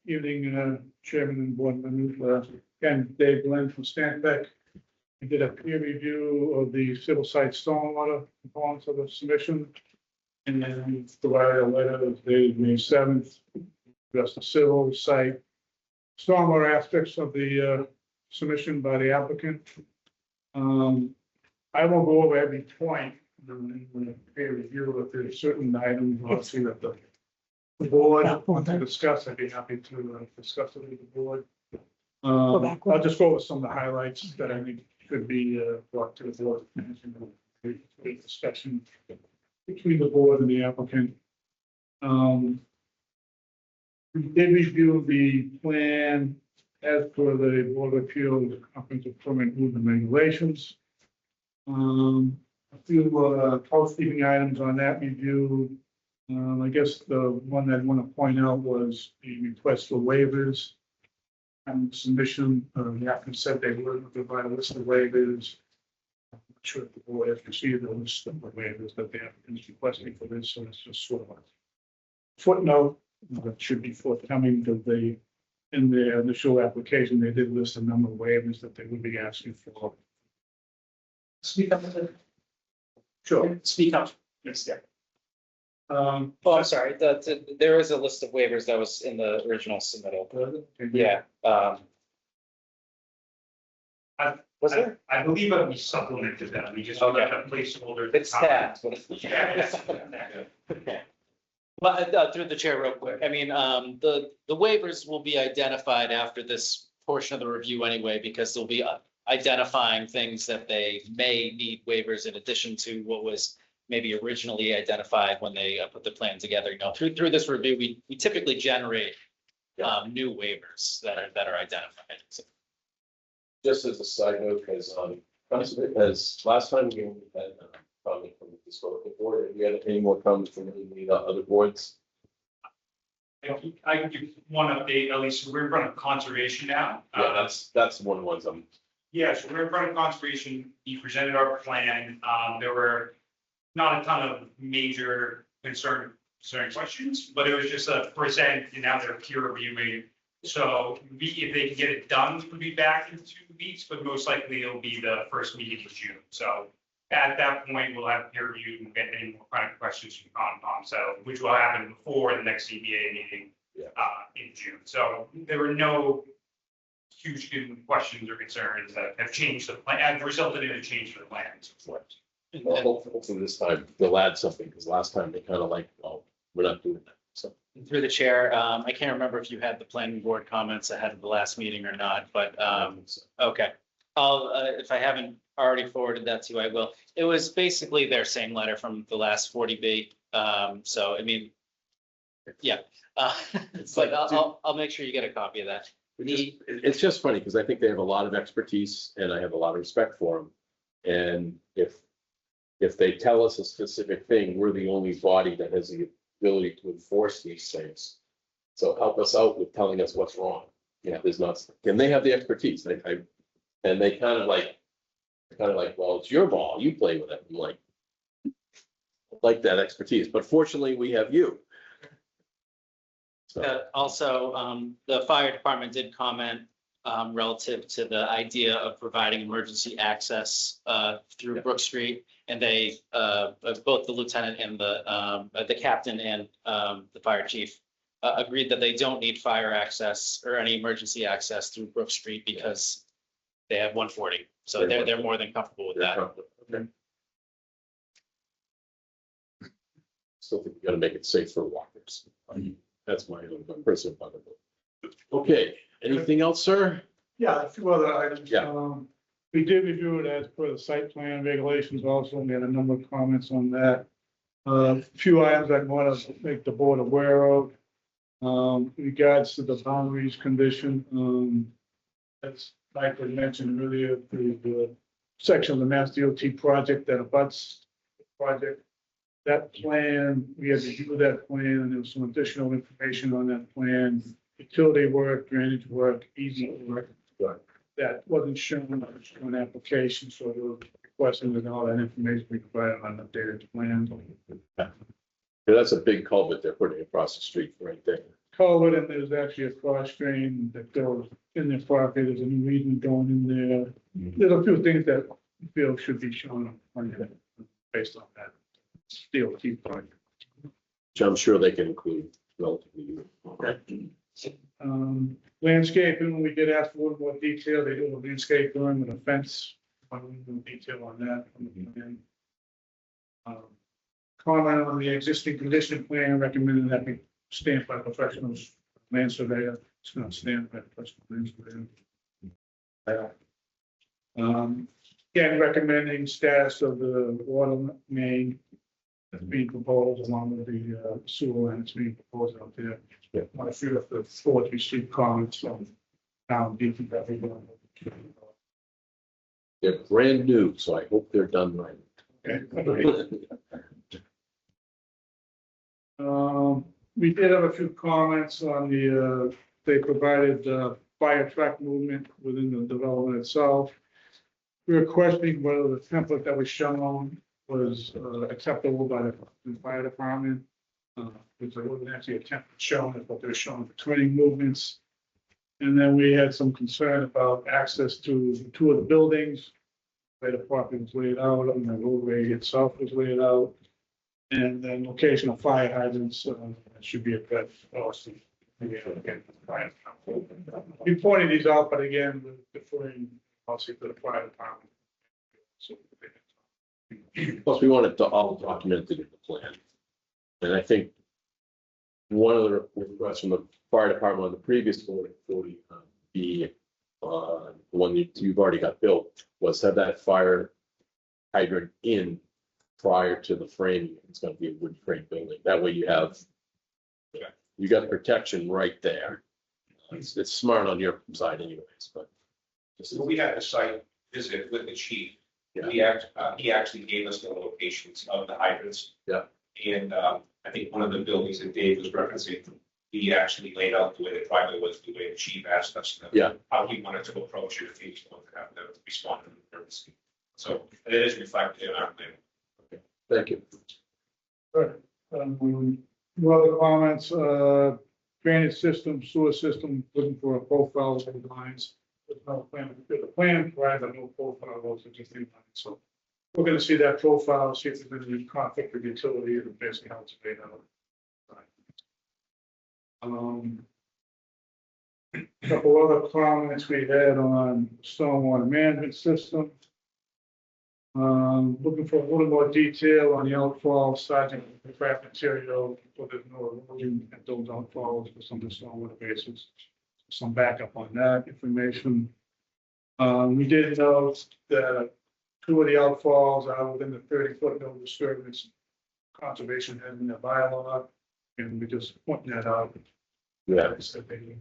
evening, Chairman and Board members, again, Dave Glenn from Stantec. I did a peer review of the civil site stormwater components of the submission. And then provided a letter dated May 7th, addressed the civil site stormwater aspects of the submission by the applicant. I won't go over every point in the peer review, if there's certain items obviously that the board wants to discuss, I'd be happy to discuss it with the board. I'll just go over some of the highlights that I think could be brought to the board. Great discussion between the board and the applicant. We did review the plan as per the Board of Appeals comprehensive permit rules and regulations. A few housekeeping items on that review. I guess the one that I want to point out was the request for waivers. And submission, the applicant said they would provide a list of waivers. I'm not sure if the board has received the list of waivers that the applicant is requesting for this, so it's just sort of a footnote that should be forthcoming to the, in their initial application, they did list a number of waivers that they would be asking for. Speak up. a bit. Sure. Speak up. Yes, yeah. Oh, I'm sorry, there is a list of waivers that was in the original submittal. Yeah. Was there? I believe that we supplemented that, we just Okay. got a placeholder. It's tagged, but it's. Yeah. Okay. Well, through the chair real quick, I mean, the waivers will be identified after this portion of the review anyway, because they'll be identifying things that they may need waivers in addition to what was maybe originally identified when they put the plan together. You know, through this review, we typically generate new waivers that are identified. So, Just as a side note, as last time we had comment from the historical board, have you had any more comments from any of the other boards? I can give one update, at least we're in front of conservation now. Yeah, that's one of the ones I'm. Yeah, so we're in front of conservation, he presented our plan, there were not a ton of major concerning questions, but it was just a present, and now they're peer reviewing. So if they can get it done, we'll be back in 2 weeks, but most likely it'll be the first meeting of June. So at that point, we'll have peer review and get any more kind of questions from Concom, so which will happen before the next CBA meeting in June. So there were no huge questions or concerns that have changed the plan, have resulted in a change to the plan. Well, hopefully this time they'll add something, because last time they kind of like, well, we're not doing that, so. through the chair, I can't remember if you had the planning board comments ahead of the last meeting or not, but okay. I'll, if I haven't already forwarded that to you, I will. It was basically their same letter from the last 40B. So, I mean, yeah. But I'll make sure you get a copy of that. It's just funny, because I think they have a lot of expertise and I have a lot of respect for them. And if they tell us a specific thing, we're the only body that has the ability to enforce these things. So help us out with telling us what's wrong. Yeah, there's not, and they have the expertise. And they kind of like, well, it's your ball, you play with it. I'm like that expertise, but fortunately we have you. So. Also, the fire department did comment relative to the idea of providing emergency access through Brook Street. And they, both the lieutenant and the captain and the fire chief agreed that they don't need fire access or any emergency access through Brook Street because they have 140. So they're more than comfortable with that. Okay. Still think we gotta make it safe for walkers. That's my own personal bugaboo. Okay, anything else, sir? Yeah, a few other items. Yeah. We did review it as per the site plan regulations also, and we had a number of comments on that. A few items I want to make the board aware of. Regards to the boundaries condition, as Michael mentioned earlier, the section of the Mass DOT project that abuts the project. That plan, we had to review that plan, and there was some additional information on that plan. Utility work, drainage work, easement work, that wasn't shown on an application, so they were requesting that all that information be provided on an updated plan. Yeah, that's a big culvert they're putting across the street right there. Culvert, and there's actually a cross drain that goes in their property, there's a new easement going in there. There's a few things that we feel should be shown on that, based on that DOT project. Which I'm sure they can include relatively. Okay. Landscaping, we did ask for a little more detail. They do a landscape drawing with a fence. A little more detail on that from the plan. Comment on the existing condition plan, recommending that be stamped by professionals, land surveyor. It's not stamped by professional land surveyor. Again, recommending status of the water main that's being proposed along with the sewer line that's being proposed out there. I feel if the 4th received comments from town DPW. They're brand new, so I hope they're done right. We did have a few comments on they provided fire truck movement within the development itself. We were questioning whether the template that was shown was acceptable by the fire department. Because there wasn't actually a template shown, but they were showing the training movements. And then we had some concern about access to 2 of the buildings, where the property was laid out, and the roadway itself was laid out. And then location of fire hydrants should be addressed also. We pointed these out, but again, we're deferring also to the fire department. Plus, we want it to all documented in the plan. And I think one of the requests from the fire department on the previous 40, the one you've already got built, was have that fire hydrant in prior to the framing. It's going to be a wood frame building. That way you got protection right there. It's smart on your side anyways, but. We had a site visit with the chief. Yeah. He actually gave us the locations of the hydrants. Yeah. And I think one of the buildings that Dave was referencing, he actually laid out the way the driveway was, the way the chief asked us how he wanted to approach it if he was going to have to respond to the emergency. So it is reflected in our plan. Thank you. Good. Other comments, drainage system, sewer system, looking for a profile of the lines. There's no plan, the plan provides a no profile of those existing lines, so we're gonna see that profile, see if there's any conflict with utility and basically how it's made out. Couple other comments we had on stormwater management system. Looking for a little more detail on the outfall, sizing of the craft material, so there's no erosion at those outfalls for some of the stormwater bases. Some backup on that information. We did note that 2 of the outfalls are within the 30-foot no disturbance conservation has in the bylaw, and we just pointing that out. Yeah. Said they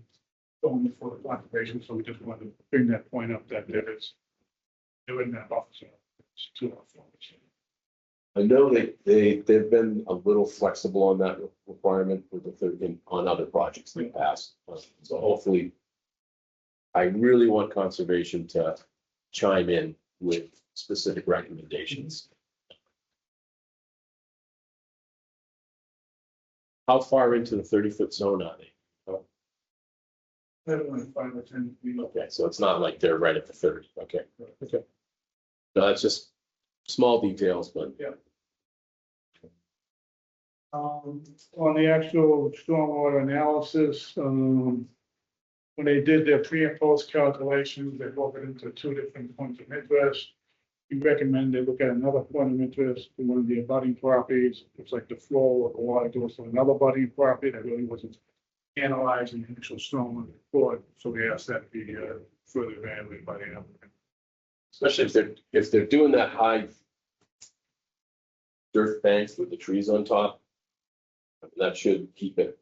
going for the conservation, so we just wanted to bring that point up that there in that buffer zone. It's 2 outfalls. I know they've been a little flexible on that requirement with the third on other projects in the past. So hopefully, I really want conservation to chime in with specific recommendations. How far into the 30-foot zone are they? They're only 5 or 10 feet. Okay, so it's not like they're right at the 30. Okay. Okay. No, that's just small details, but. Yeah. On the actual stormwater analysis, when they did their pre and post calculations, they broke it into 2 different points of interest. We recommend they look at another point of interest in one of the abutting properties. It's like the flow of the water goes to another abutting property that really wasn't analyzed in the initial stormwater report. So we asked that to be further evaluated by the applicant. Especially if they're doing that high dirt banks with the trees on top, that should keep it.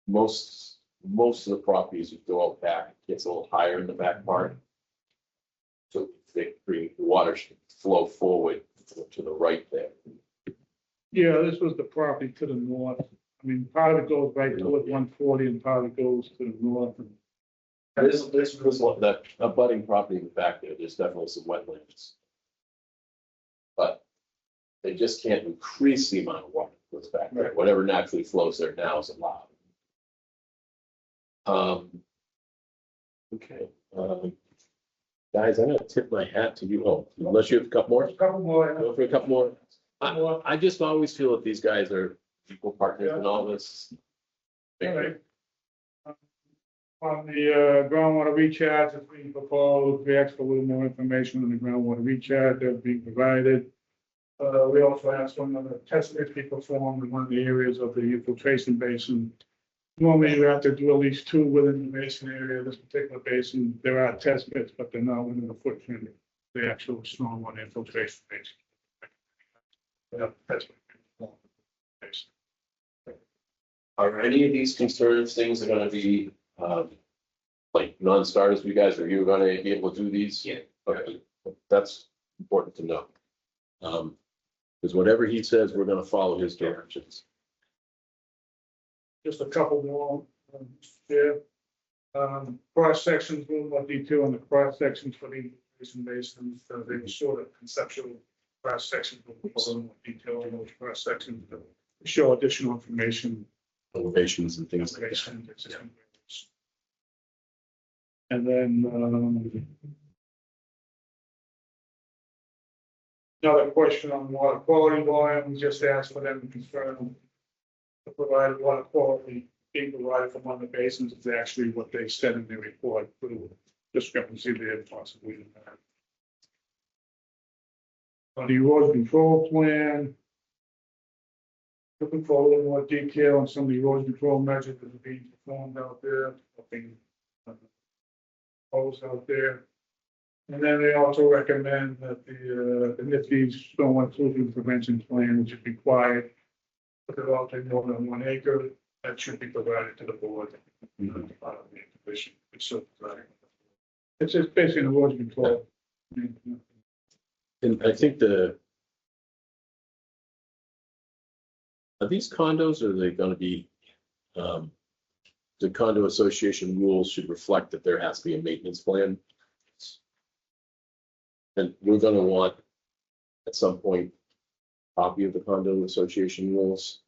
Most of the properties you go out back, it gets a little higher in the back part. So they bring the water should flow forward to the right there. Yeah, this was the property to the north. I mean, part of it goes right toward 140 and part of it goes to the north. This was that abutting property in the back there. There's definitely some wetlands. But they just can't increase the amount of water that goes back there. Whatever naturally flows there now is allowed. Okay. Guys, I'm gonna tip my hat to you. Oh, unless you have a couple more. Go for a couple more. I just always feel that these guys are equal partners in all this. All right. On the groundwater recharge that's being proposed, we asked for a little more information on the groundwater recharge that's being provided. We also asked for another test pit to be performed in one of the areas of the infiltration basin. Normally, you have to do at least 2 within the basin area. This particular basin, there are test pits, but they're not within the footprint the actual stormwater infiltration basically. Yeah, that's what. Are any of these concerns things that are gonna be, like non-starters for you guys, or you're gonna be able to do these? Yeah. Okay, that's important to know. Because whatever he says, we're gonna follow his directions. Just a couple more, yeah. Cross sections, a little more detail on the cross sections for the basins, they were sort of conceptual cross sections, but a little more detail on those cross sections to show additional information. Elevations and things like that. Elevation, existing grades. And then, another question on water quality volume, we just asked for them to confirm the provided water quality being provided from one of the basins is actually what they said in their report, with a discrepancy there possibly in that. On the erosion control plan, looking for a little more detail on some of the erosion control measures that are being performed out there, being proposed out there. And then they also recommend that the NIFTY's stormwater intrusion prevention plan, which is required for developing more than 1 acre, that should be provided to the board. It's just basically an erosion control. And I think are these condos, or are they gonna be, the condo association rules should reflect that there has to be a maintenance plan? And we're gonna want, at some point, a copy of the condo association rules.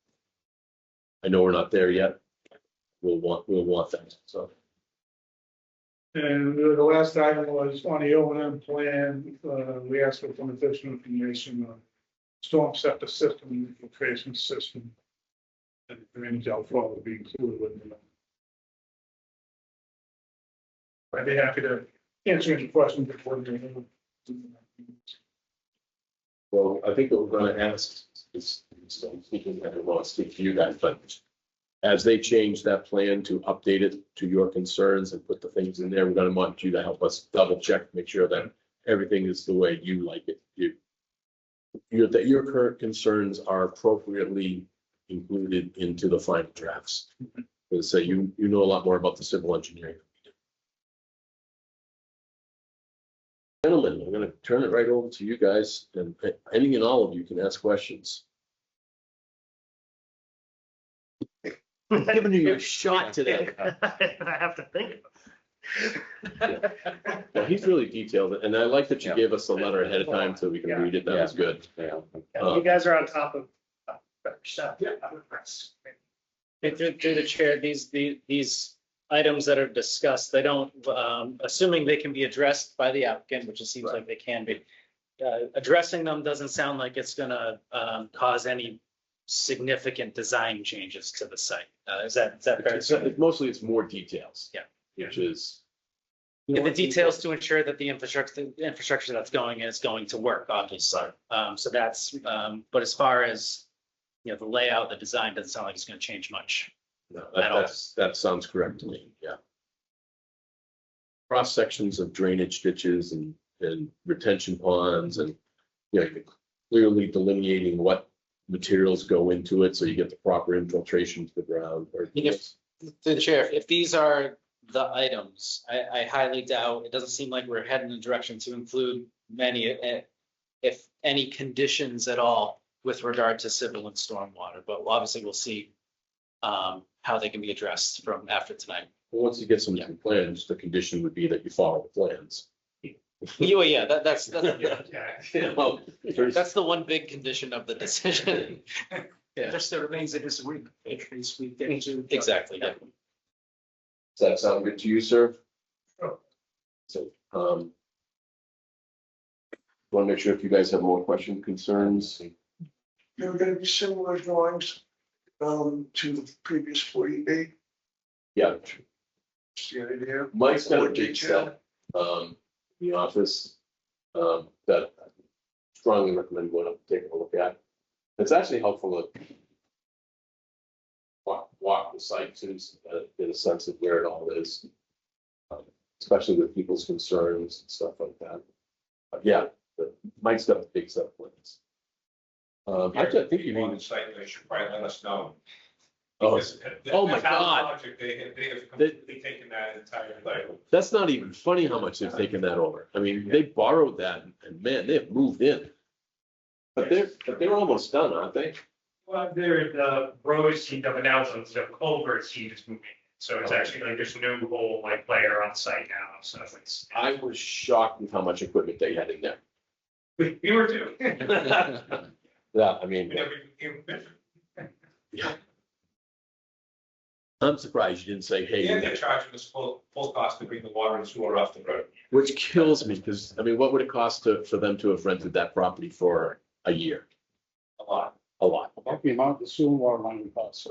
I know we're not there yet. We'll want that, so. And the last item was on the O&M plan, we asked for some additional information on storm scepter system and infiltration system. And drainage outflow will be included with them. I'd be happy to answer any questions before the. Well, I think what we're gonna ask is, speaking, I don't want to speak to you guys, but as they change that plan to update it to your concerns and put the things in there, we're gonna want you to help us double check, make sure that everything is the way you like it. That your current concerns are appropriately included into the final drafts. Because you know a lot more about the civil engineering. Gentlemen, I'm gonna turn it right over to you guys, and any and all of you can ask questions. I'm giving you a shot today. I have to think. Well, he's really detailed, and I like that you gave us a letter ahead of time so we can read it. That was good. You guys are on top of stuff. Yeah, I'm impressed. Through the chair, these items that are discussed, they don't, assuming they can be addressed by the applicant, which it seems like they can be. Addressing them doesn't sound like it's gonna cause any significant design changes to the site. Is that fair? Mostly it's more details. Yeah. Which is. The details to ensure that the infrastructure that's going in is going to work, obviously. So that's, but as far as, the layout, the design doesn't sound like it's going to change much. No, that sounds correct to me, yeah. Cross sections of drainage ditches and retention ponds and, clearly delineating what materials go into it, so you get the proper infiltration to the ground. The chair, if these are the items, I highly doubt, it doesn't seem like we're heading in a direction to include many, if any conditions at all with regard to civil and stormwater, but obviously we'll see how they can be addressed from after tonight. Well, once you get some plans, the condition would be that you follow the plans. Yeah, that's Well, that's the one big condition of the decision. Yeah, There still remains a disagreement. exactly. Yeah. Does that sound good to you, sir? Sure. So, want to make sure if you guys have more questions, concerns. There are gonna be similar drawings to the previous 40B. Yeah. See the idea? Mike's got a More big detail. set, in the office, that I strongly recommend going up, taking a look at. It's actually helpful to walk the site too, so that get a sense of where it all is. Especially with people's concerns and stuff like that. Yeah, but Mike's got the big set plans. Actually, I think you On mean, the site, they should probably let us know. oh, Because oh my the town God. project, they have completely taken that entire thing. that's not even funny how much they've taken that over. I mean, they borrowed that and man, they've moved in. But they're almost done, aren't they? Well, there, the road is heated up and now the culvert's heat is moving. So it's actually like there's no whole like player on site now, so it's. I was shocked with how much equipment they had in there. We were too. Yeah, I mean, We never even came. I'm surprised you didn't say, Yeah, hey, they're charging us full cost to bring the water and sewer off the road. which kills me because, I mean, what would it cost for them to have rented that property for a year? A lot. A lot. About the amount the sewer and water line would cost.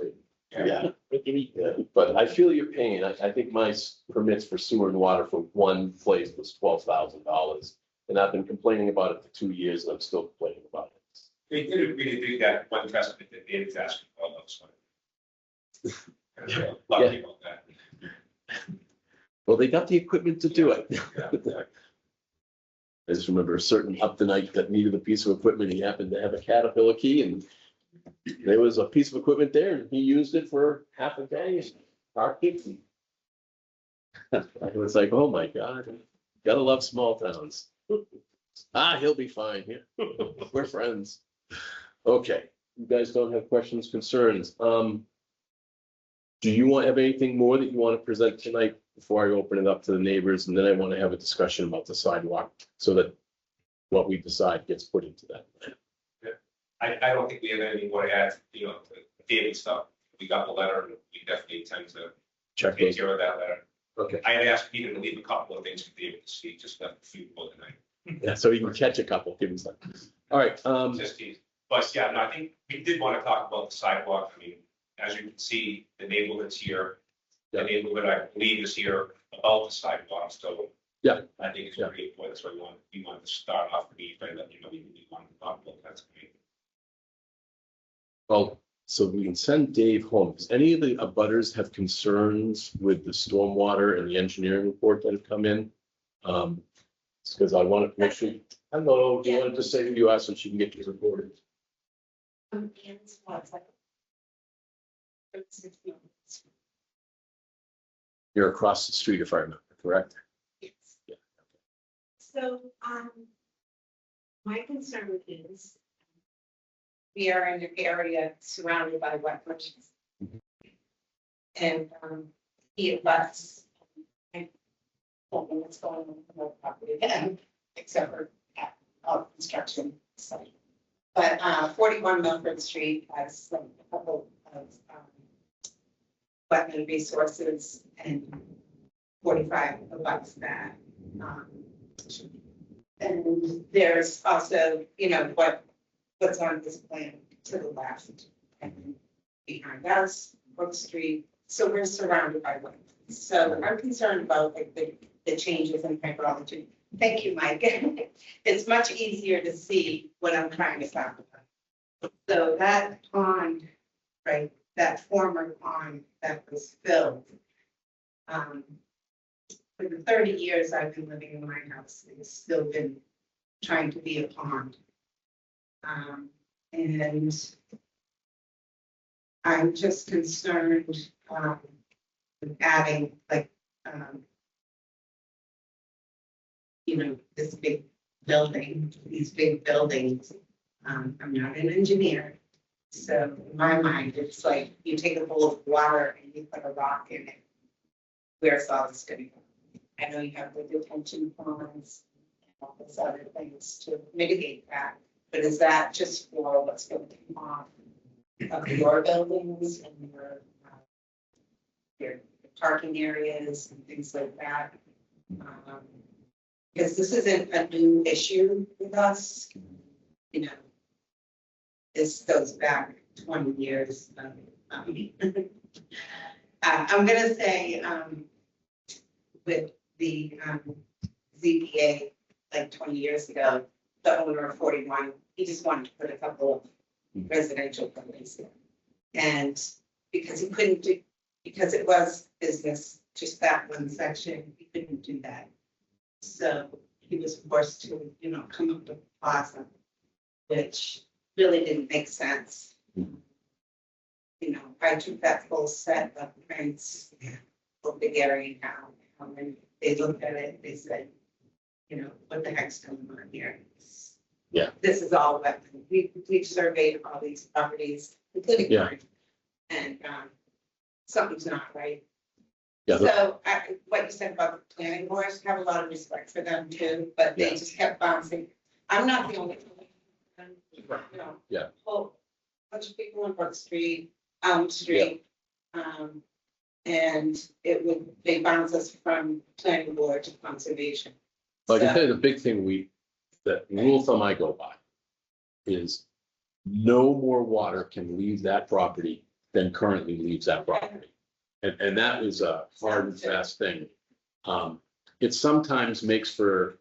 Yeah. Yeah, but I feel your pain. I think my permits for sewer and water for one place was $12,000. And I've been complaining about it for 2 years and I'm still complaining about it. They did agree to do that one testament that David's asking for those. Lucky about that. Well, they got the equipment to do it. Yeah. I just remember a certain up the night that needed a piece of equipment. He happened to have a Caterpillar key and there was a piece of equipment there and he used it for half a day. Our kids. It was like, oh my God, gotta love small towns. He'll be fine here. We're friends. Okay, you guys don't have questions, concerns. Do you have anything more that you want to present tonight before I open it up to the neighbors? And then I want to have a discussion about the sidewalk so that what we decide gets put into that. I don't think we have anything more to add, you know, to David's stuff. We got the letter and we definitely intend to Check take those. care of that letter. Okay, I had asked Peter to leave a couple of things for David to see, just left a few more tonight. yeah, so you can catch a couple, give him some. All right, Just tease. But yeah, no, I think we did want to talk about the sidewalk. I mean, as you can see, the neighborhood's here. The Yeah. neighborhood, I believe, is here about the sidewalk, so. Yeah. I think it's Yeah. pretty important. That's why we wanted to start off with you, but you know, we wanted to talk about that. well, so we can send Dave home. Does any of the abutters have concerns with the stormwater and the engineering report that have come in? It's because I want to make sure, hello, do you want to just say who you are so she can get you recorded? You're across the street, if I remember, correct? Yes. Yeah. So, my concern is we are in an area surrounded by wetlands. Mhm. And, it lets, I don't know what's going on with the property again, except for construction site. But, 41 Milford Street has like a couple of, wetland resources and 45 abuts that. And there's also, you know, what's on this plan to the left and behind us, Brook Street. So we're surrounded by wetlands. So I'm concerned about like the changes in hydrology. Thank you, Mike. It's much easier to see what I'm trying to talk about. So that pond, right, that former pond that was filled. For the 30 years I've been living in my house, it's still been trying to be a pond. And I'm just concerned with adding like, you know, this big building, these big buildings. I'm not an engineer. So in my mind, it's like you take a bowl of water and you put a rock in it. Where's all this going to go? I know you have the detention ponds and all those other things to mitigate that, but is that just for what's going to come on of your buildings and your parking areas and things like that? Because this isn't a new issue with us, you know. This goes back 20 years. I'm going to say with the ZBA, like 20 years ago, the owner of 41, he just wanted to put a couple of residential buildings in. And because he couldn't do, because it was business, just that one section, he couldn't do that. So he was forced to, you know, come up to Plaza, which really didn't make sense. You know, I took that full set of prints for the area now, and they looked at it, they said, you know, what the heck's going on here? Yeah. This is all wetland. We've surveyed all these properties, including Yeah. mine. And, something's not right. Yeah, So what you said about the planning boards, have a lot of respect for them too, but they Yeah. just kept bouncing. I'm not the only one. You know, Yeah. whole bunch of people on Brook Street, Elm Street. And they bounce us from planning board to conservation. Like I So- tell you, the big thing the rule of thumb I go by is no more water can leave that property than currently leaves that property. And that was a hard and fast thing. It sometimes makes for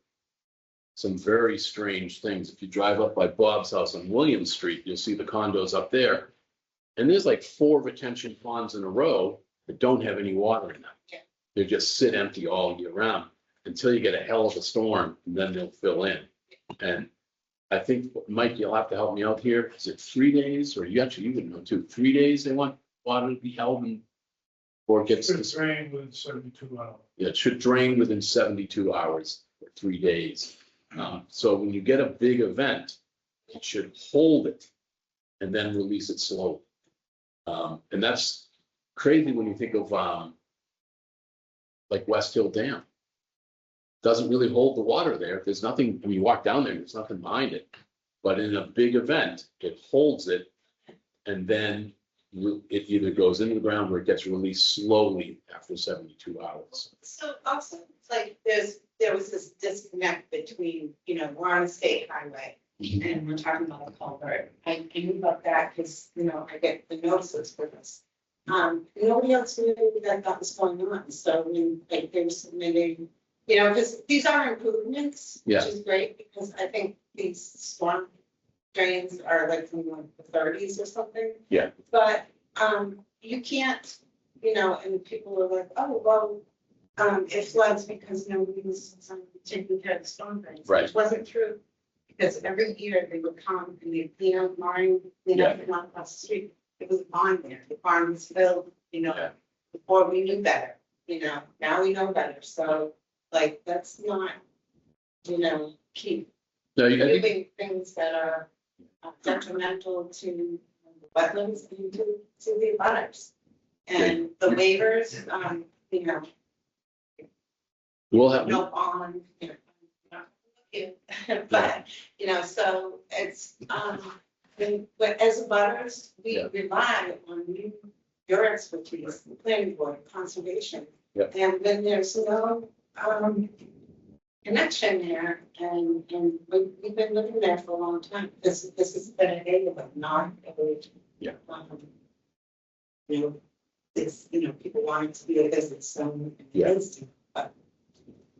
some very strange things. If you drive up by Bob's house on William Street, you'll see the condos up there. And there's like 4 retention ponds in a row that don't have any water in them. Yeah. They just sit empty all year round until you get a hell of a storm, and then they'll fill in. And I think, Mike, you'll have to help me out here. Is it 3 days, or you would know too, 3 days they want water to be held in? Or it gets, It's drained within 72 hours. yeah, it should drain within 72 hours for 3 days. So when you get a big event, it should hold it and then release it slowly. And that's crazy when you think of, like West Hill Dam. Doesn't really hold the water there. There's nothing, I mean, you walk down there, there's nothing behind it. But in a big event, it holds it, and then it either goes into the ground or it gets released slowly after 72 hours. So also, it's like, there was this disconnect between, you know, we're on a state highway and we're talking about a culvert. I knew about that because, you know, I get the notices for this. Nobody else knew that was going on. So when like they were submitting, you know, because these are improvements, which Yeah. is great because I think these storm drains are like from like the 30s or something. Yeah. But you can't, you know, and people are like, oh, well, it floods because nobody was taking care of the storm drains. Right. Which wasn't true, because every year they would come and they'd clean out mine, clean out the one across the street. It was a barn there, the barn was filled, you know, Yeah. before we knew better, you know, now we know better, so like, let's not, you know, keep No, I think, doing things that are detrimental to wetlands and to the abutters. And the waivers, you know, we'll have, no bond, you know, not looking, but, you know, so it's, but as abutters, we Yeah. rely on your expertise, the planning board, conservation. Yeah. And when there's no, connection there, and we've been living there for a long time. This has been a neighborhood, not a. Yeah. You know, it's, you know, people want it to be a business, so. Yeah. it is, but-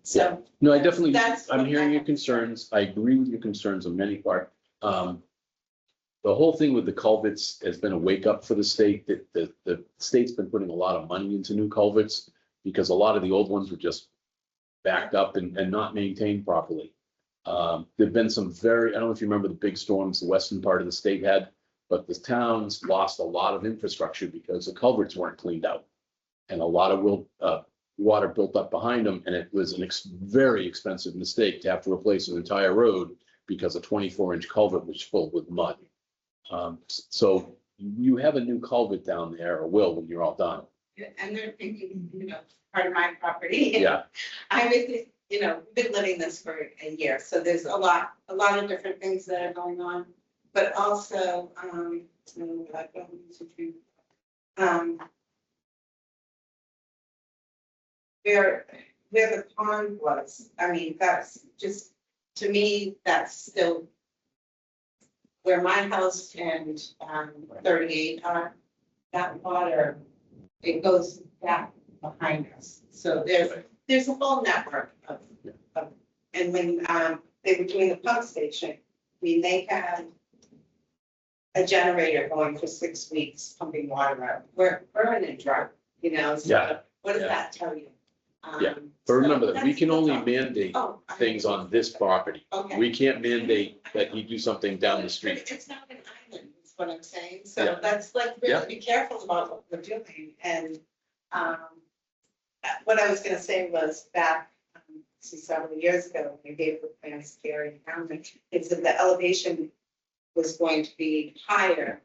So, no, I definitely, That's I'm what hearing I- your concerns. I agree with your concerns on many parts. The whole thing with the culverts has been a wake up for the state, that the state's been putting a lot of money into new culverts because a lot of the old ones were just backed up and not maintained properly. There've been some I don't know if you remember the big storms the western part of the state had, but the towns lost a lot of infrastructure because the culverts weren't cleaned out. And a lot of water built up behind them, and it was very expensive mistake to have to replace an entire road because a 24-inch culvert was filled with mud. So you have a new culvert down there, or will when you're all done. and they're thinking, you know, part of my property. Yeah, I was, you know, been living this for a year, so there's a lot of different things that are going on. But also, where the pond was, I mean, that's just, to me, that's still where my house and 38 are, that water, it goes back behind us. So there's a whole network of, and when they were doing the pump station, I mean, they had a generator going for 6 weeks pumping water out. We're in a drought, you know, so Yeah. what does Yeah. that tell you? Yeah. But remember that we can only mandate Oh, things on this property. Okay. We can't mandate that he do something down the street. It's not an island, is what I'm saying, Yeah. so let's like Yeah. really be careful about what we're doing, and, what I was gonna say was back, several years ago, when I gave the plans to Gary County, it said the elevation was going to be higher.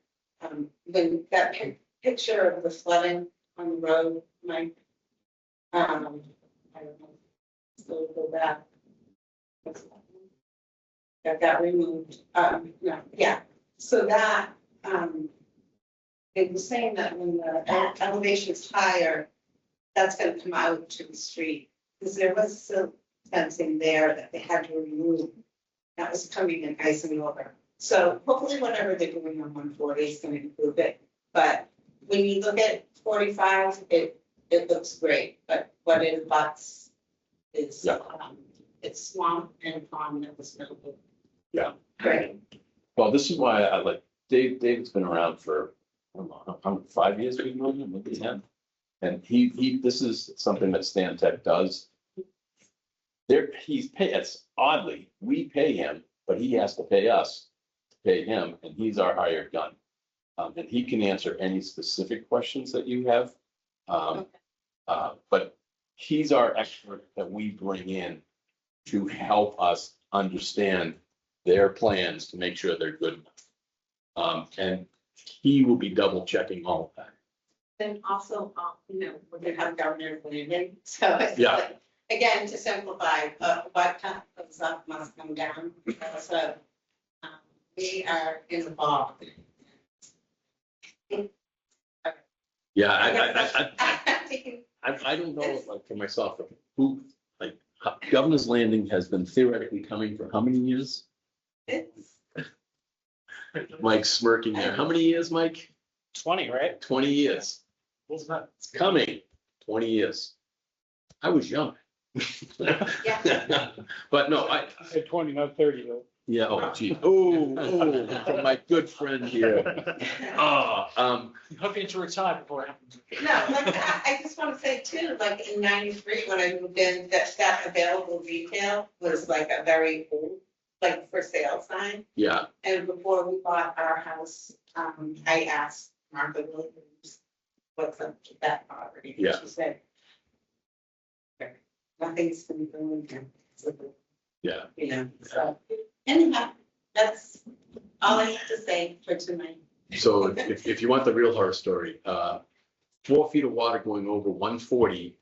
When that picture of the flooding on the road, Mike, I don't know, so go back. That got removed, no, yeah, so that, it was saying that when the elevation is higher, that's gonna come out to the street, because there was still fencing there that they had to remove. That was coming and icing over, so hopefully whatever they're doing on 140 is gonna improve it, but when you look at 45, it looks great, but what it abuts is, Yeah. it's swamp and pond that was no good. Yeah. Great. Well, this is why I like, David's been around for, I don't know, how 5 years we've known him, maybe 10. And this is something that Stan Tech does. It's oddly, we pay him, but he has to pay us to pay him, and he's our hired gun. And he can answer any specific questions that you have. But he's our expert that we bring in to help us understand their plans to make sure they're good enough. And he will be double checking all of that. Then also, we're gonna have Governor Landon, so it's Yeah. like, again, to simplify, what comes up must come down. So, we are in the ball. Yeah, I don't know, like for myself, who, like, Governor's Landing has been theoretically coming for how many years? Mike's smirking there. How many years, Mike? 20, right? 20 years. It's coming, 20 years. I was young. But no, I said 20, not 30 though. yeah, oh gee, from my good friend here. Hoping to retire before it happens. No, like, I just want to say too, like in 93, when I moved in, that available retail was like a very old, like for sale sign. Yeah, And before we bought our house, I asked Martha Williams, what's up with that property? And Yeah. She said, nothing's been going on. yeah. So anyhow, that's all I have to say for tonight. So if you want the real horror story, 4 feet of water going over 140,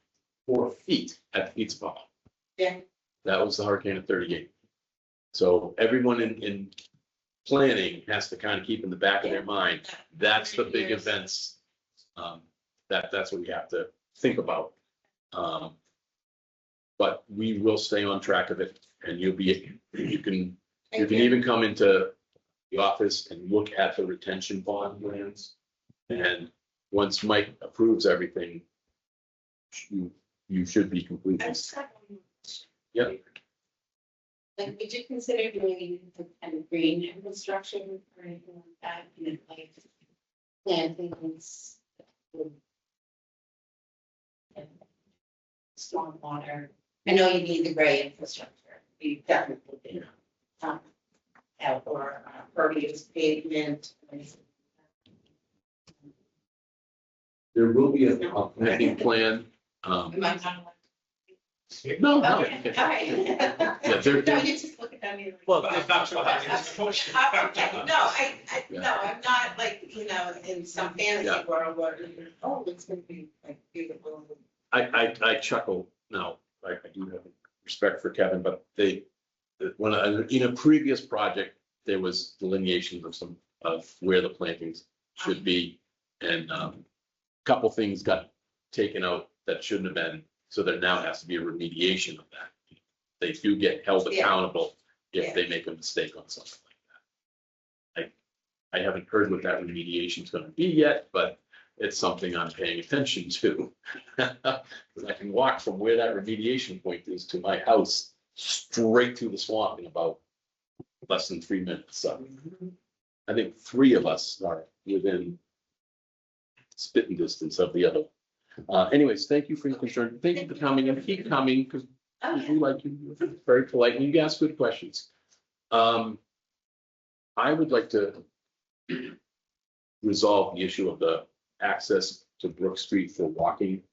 4 feet at the pizza bar. Yeah. That was the hurricane of 38. So everyone in planning has to kind of keep in the back of their mind, that's the big events. That's what we have to think about. But we will stay on track of it, and you can even come into the office and look at the retention pond plans. And once Mike approves everything, you should be completely. Yeah. Like, would you consider doing some kind of green infrastructure or anything like that, like plantings? Stormwater, I know you need the gray infrastructure, you definitely do. Outdoor pervious pavement. There will be a planting plan. Am I not? No, no. Okay, all right. Yeah, they're- No, you just look at me. Well, Okay, no, I'm not like, in some fantasy Yeah. world where, it's gonna be like beautiful. I chuckle now, I do have respect for Kevin, but in a previous project, there was delineations of where the plantings should be. And a couple things got taken out that shouldn't have been, so there now has to be a remediation of that. They do get held Yeah. accountable if Yeah. they make a mistake on something like that. I haven't heard what that remediation is gonna be yet, but it's something I'm paying attention to. Because I can walk from where that remediation point is to my house straight through the swamp in about less than 3 minutes. So I think 3 of us are within spitting distance of the other. Anyways, thank you for your concern. Thank you for coming and keep coming because we like you. You're very polite and you ask good questions. I would like to resolve the issue of the access to Brook Street for walking.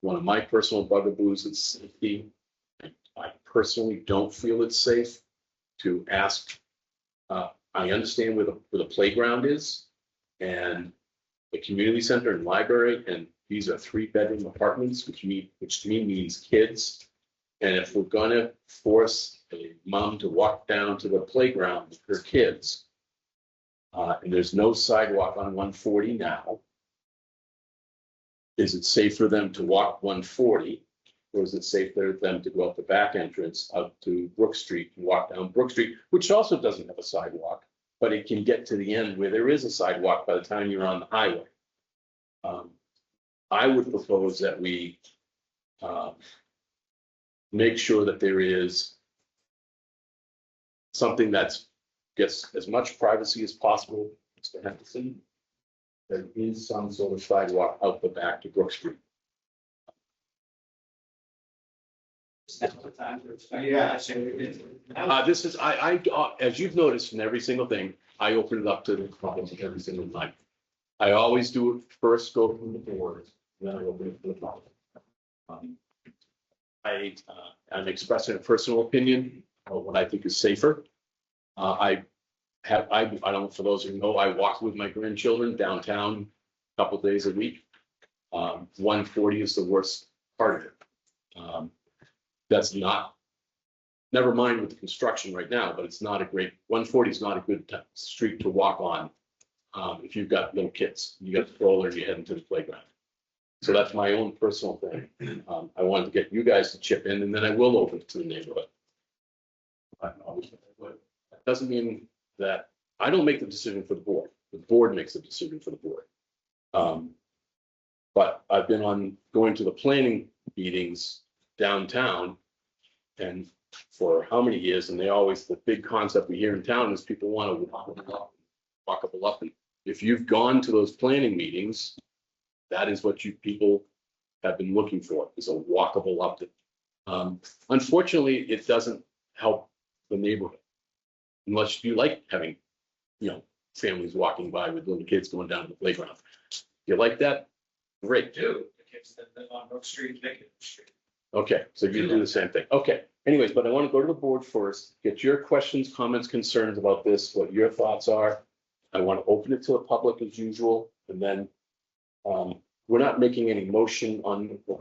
One of my personal bugaboos is safety. I personally don't feel it's safe to ask. I understand where the playground is and the community center and library, and these are 3-bedroom apartments, which to me means kids. And if we're gonna force a mom to walk down to the playground with her kids, and there's no sidewalk on 140 now, is it safe for them to walk 140? Or is it safe for them to go out the back entrance out to Brook Street and walk down Brook Street, which also doesn't have a sidewalk, but it can get to the end where there is a sidewalk by the time you're on the highway. I would propose that we make sure that there is something that's gets as much privacy as possible, Mr. Henderson. There is some sort of sidewalk out the back to Brook Street. Yeah. This is, as you've noticed in every single thing, I open it up to the public every single time. I always do it first, go from the board, then I open it to the public. I'm expressing a personal opinion of what I think is safer. I don't know, for those who know, I walk with my grandchildren downtown a couple of days a week. 140 is the worst part of it. That's not, never mind with the construction right now, but it's not a great, 140 is not a good street to walk on. If you've got little kids, you got the stroller, you're heading to the playground. So that's my own personal thing. I wanted to get you guys to chip in, and then I will open it to the neighborhood. That doesn't mean that I don't make the decision for the board. The board makes the decision for the board. But I've been going to the planning meetings downtown, and for how many years, and the big concept we hear in town is people want to walk up a Lupton. If you've gone to those planning meetings, that is what people have been looking for, is a walkable Lupton. Unfortunately, it doesn't help the neighborhood unless you like having, families walking by with little kids going down to the playground. You like that? Great. The kids that live on Brook Street, make it Street. Okay, so you do the same thing. Okay, anyways, but I want to go to the board first, get your questions, comments, concerns about this, what your thoughts are. I want to open it to the public as usual, and then we're not making any motion on the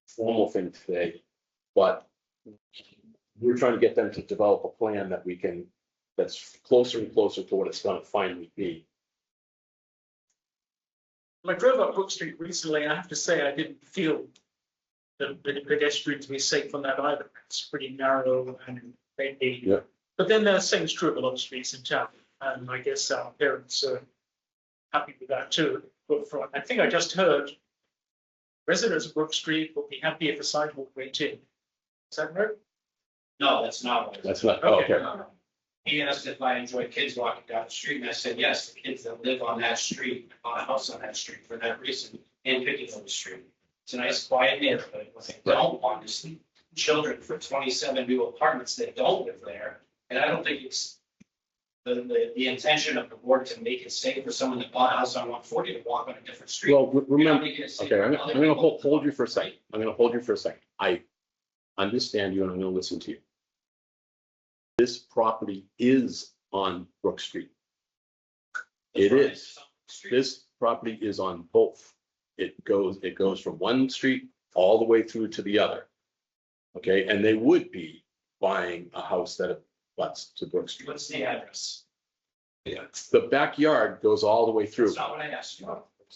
formal thing today, but we're trying to get them to develop a plan that that's closer and closer to what it's going to finally be. I drove up Brook Street recently, and I have to say, I didn't feel the pedestrian to be safe on that either. It's pretty narrow and bendy. Yeah. But then the same is true of a lot of streets in town, and I guess our parents are happy with that too. But I think I just heard residents of Brook Street will be happy if a sidewalk went in. Is that right? No, that's not what. That's not, okay. He asked if I enjoy kids walking down the street, and I said, yes, the kids that live on that street, on a house on that street for that reason, in Piccadilly Street. It's a nice quiet neighborhood. What they don't want is children for 27 new apartments that don't live there. And I don't think it's the intention of the board to make it safe for someone that bought a house on 140 to walk on a different street. Well, remember, You're not making it safe okay, for I'm other going to people. hold you for a second. I'm going to hold you for a second. I understand you and I'm going to listen to you. This property is on Brook Street. It is. This property is on both. It goes from one street all the way through to the other. Okay, and they would be buying a house that butts to Brook Street. What's the address? Yeah, the backyard goes all the way through. That's not what I asked you.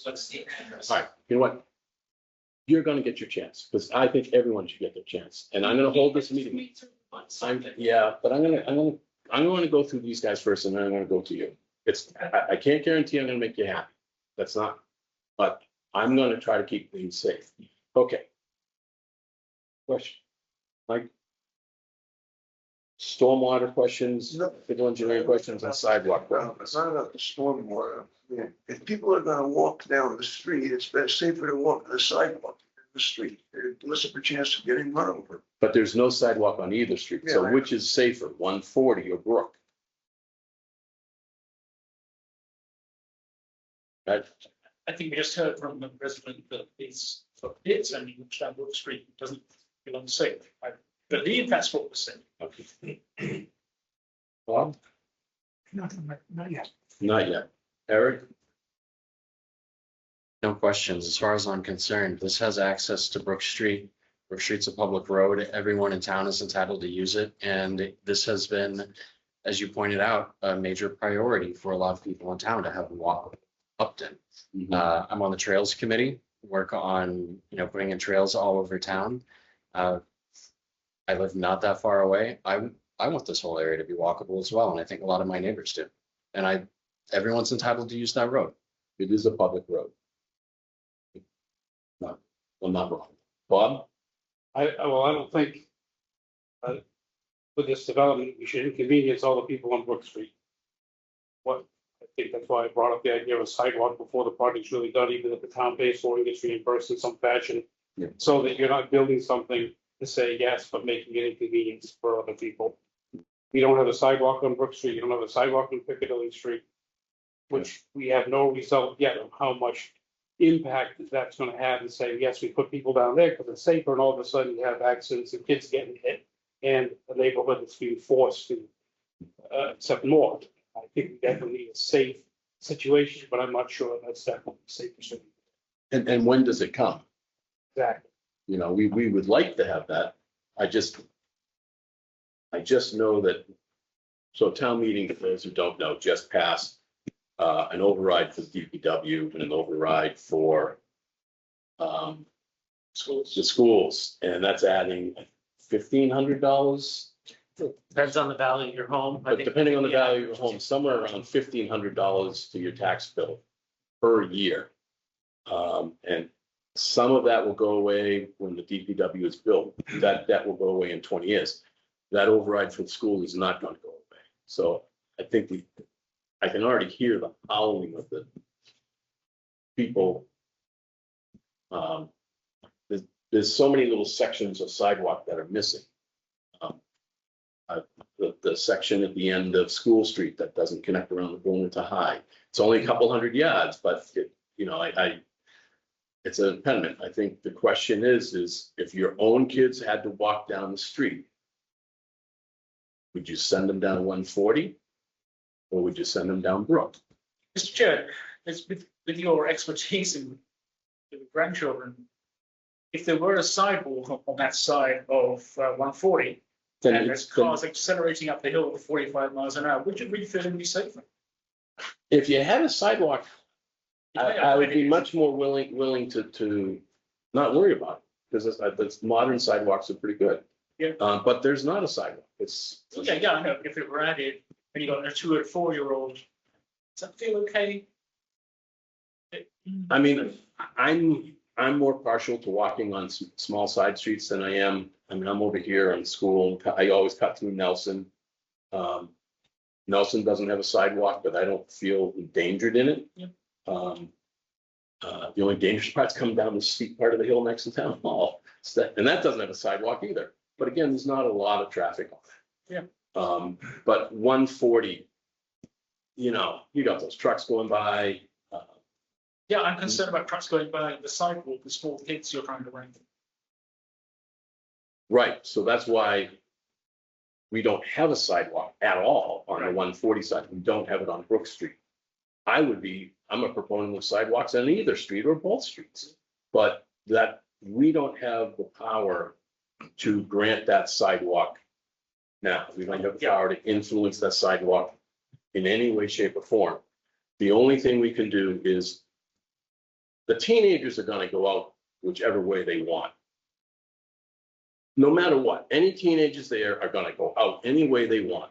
What's the address? All right, you know what? You're gonna get your chance, because I think everyone should get their chance, and I'm gonna hold this meeting. Yeah, but I'm gonna go through these guys first, and then I'm gonna go to you. I can't guarantee I'm gonna make you happy. That's not, but I'm gonna try to keep things safe. Okay. Question, Mike? stormwater questions, No. civil engineering questions, and sidewalk Well, questions. it's not about the stormwater. I mean, if people are gonna walk down the street, it's better safer to walk the sidewalk than the street. There's less of a chance of getting run over. But there's no sidewalk on either street, so Yeah. which is safer, 140 or Brook? Right? I think we just heard from the resident that it's for its only which down Brook Street doesn't belong safe. I believe that's what was said. Okay. Bob? Not yet. Not yet. Eric? No questions. As far as I'm concerned, this has access to Brook Street. Brook Street's a public road. Everyone in town is entitled to use it. And this has been, as you pointed out, a major priority for a lot of people in town to have a walk Upton. I'm on the Trails Committee, work on, putting in trails all over town. I live not that far away. I want this whole area to be walkable as well, and I think a lot of my neighbors do. And everyone's entitled to use that road. It is a public road. No, I'm not wrong. Bob? I don't think with this development, we should inconvenience all the people on Brook Street. I think that's why I brought up the idea of a sidewalk before the project's really done, even if the town pays for it, gets reimbursed in some fashion. Yeah. So that you're not building something to say yes, but making it inconvenience for other people. We don't have a sidewalk on Brook Street, you don't have a sidewalk on Piccadilly Street, which we have no result yet of how much impact that's gonna have, and say, yes, we put people down there because it's safer, and all of a sudden you have accidents and kids getting hit, and a neighborhood that's being forced to accept more. I think we definitely need a safe situation, but I'm not sure that's definitely safe. And when does it come? Exactly. We would like to have that. I just know that, so town meeting, for those who don't know, just passed an override for the DPW and an override for the schools, and that's adding $1,500. Depends on the value of your home. I But think- depending on the yeah. value of your home, somewhere around $1,500 to your tax bill per year. And some of that will go away when the DPW is built. That will go away in 20 years. That override for the school is not going to go away. So I think I can already hear the howling of the people. There's so many little sections of sidewalk that are missing. The section at the end of School Street that doesn't connect around the corner to High. It's only a couple hundred yards, but it's an impediment. I think the question is if your own kids had to walk down the street, would you send them down 140? Or would you send them down Brook? Mr. Chair, with your expertise in grandchildren, if there were a sidewalk on that side of 140, and there's cars accelerating up the hill at 45 miles an hour, would you really feel any safer? If you had a sidewalk, I would be much more willing to not worry about it, because the modern sidewalks are pretty good. Yeah. But there's not a sidewalk. Yeah, I know. If it were added, and you got a 2 or 4-year-old, does that feel okay? I mean, I'm more partial to walking on small side streets than I am. I'm over here on School. I always cut through Nelson. Nelson doesn't have a sidewalk, but I don't feel endangered in it. Yep. The only dangerous part's coming down the steep part of the hill next to Town Hall. And that doesn't have a sidewalk either. But again, there's not a lot of traffic on it. Yeah. But 140, you got those trucks going by. Yeah, I'm concerned about trucks going by the sidewalk, the small kids you're trying to bring. Right, so that's why we don't have a sidewalk at all on the 140 side. We don't have it on Brook Street. I'm a proponent of sidewalks on either street or both streets. But that we don't have the power to grant that sidewalk now. We don't have the power to influence that sidewalk in any way, shape, or form. The only thing we can do is the teenagers are going to go out whichever way they want. No matter what, any teenagers there are going to go out any way they want.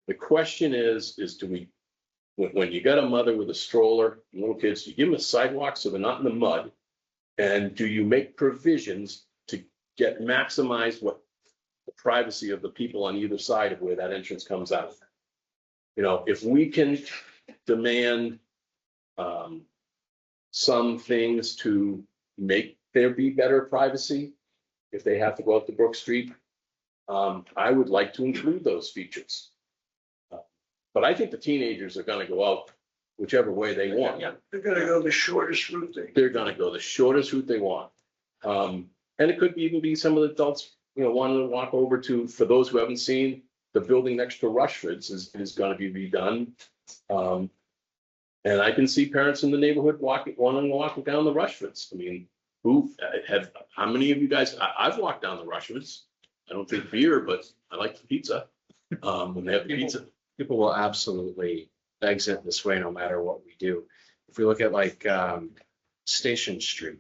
The question is do we, when you got a mother with a stroller, little kids, you give them a sidewalk so they're not in the mud, and do you make provisions to maximize what the privacy of the people on either side of where that entrance comes out. You know, if we can demand some things to make there be better privacy, if they have to go out to Brook Street, I would like to include those features. But I think the teenagers are gonna go out whichever way they want. They're gonna go the shortest route they. They're gonna go the shortest route they want. And it could even be some of the adults, you know, wanting to walk over to, for those who haven't seen, the building next to Rushford's is gonna be redone. And I can see parents in the neighborhood wanting to walk down the Rushfords. I mean, how many of you guys, I've walked down the Rushfords. I don't drink beer, but I like the pizza. When they have the pizza. People will absolutely exit this way no matter what we do. If we look at like Station Street,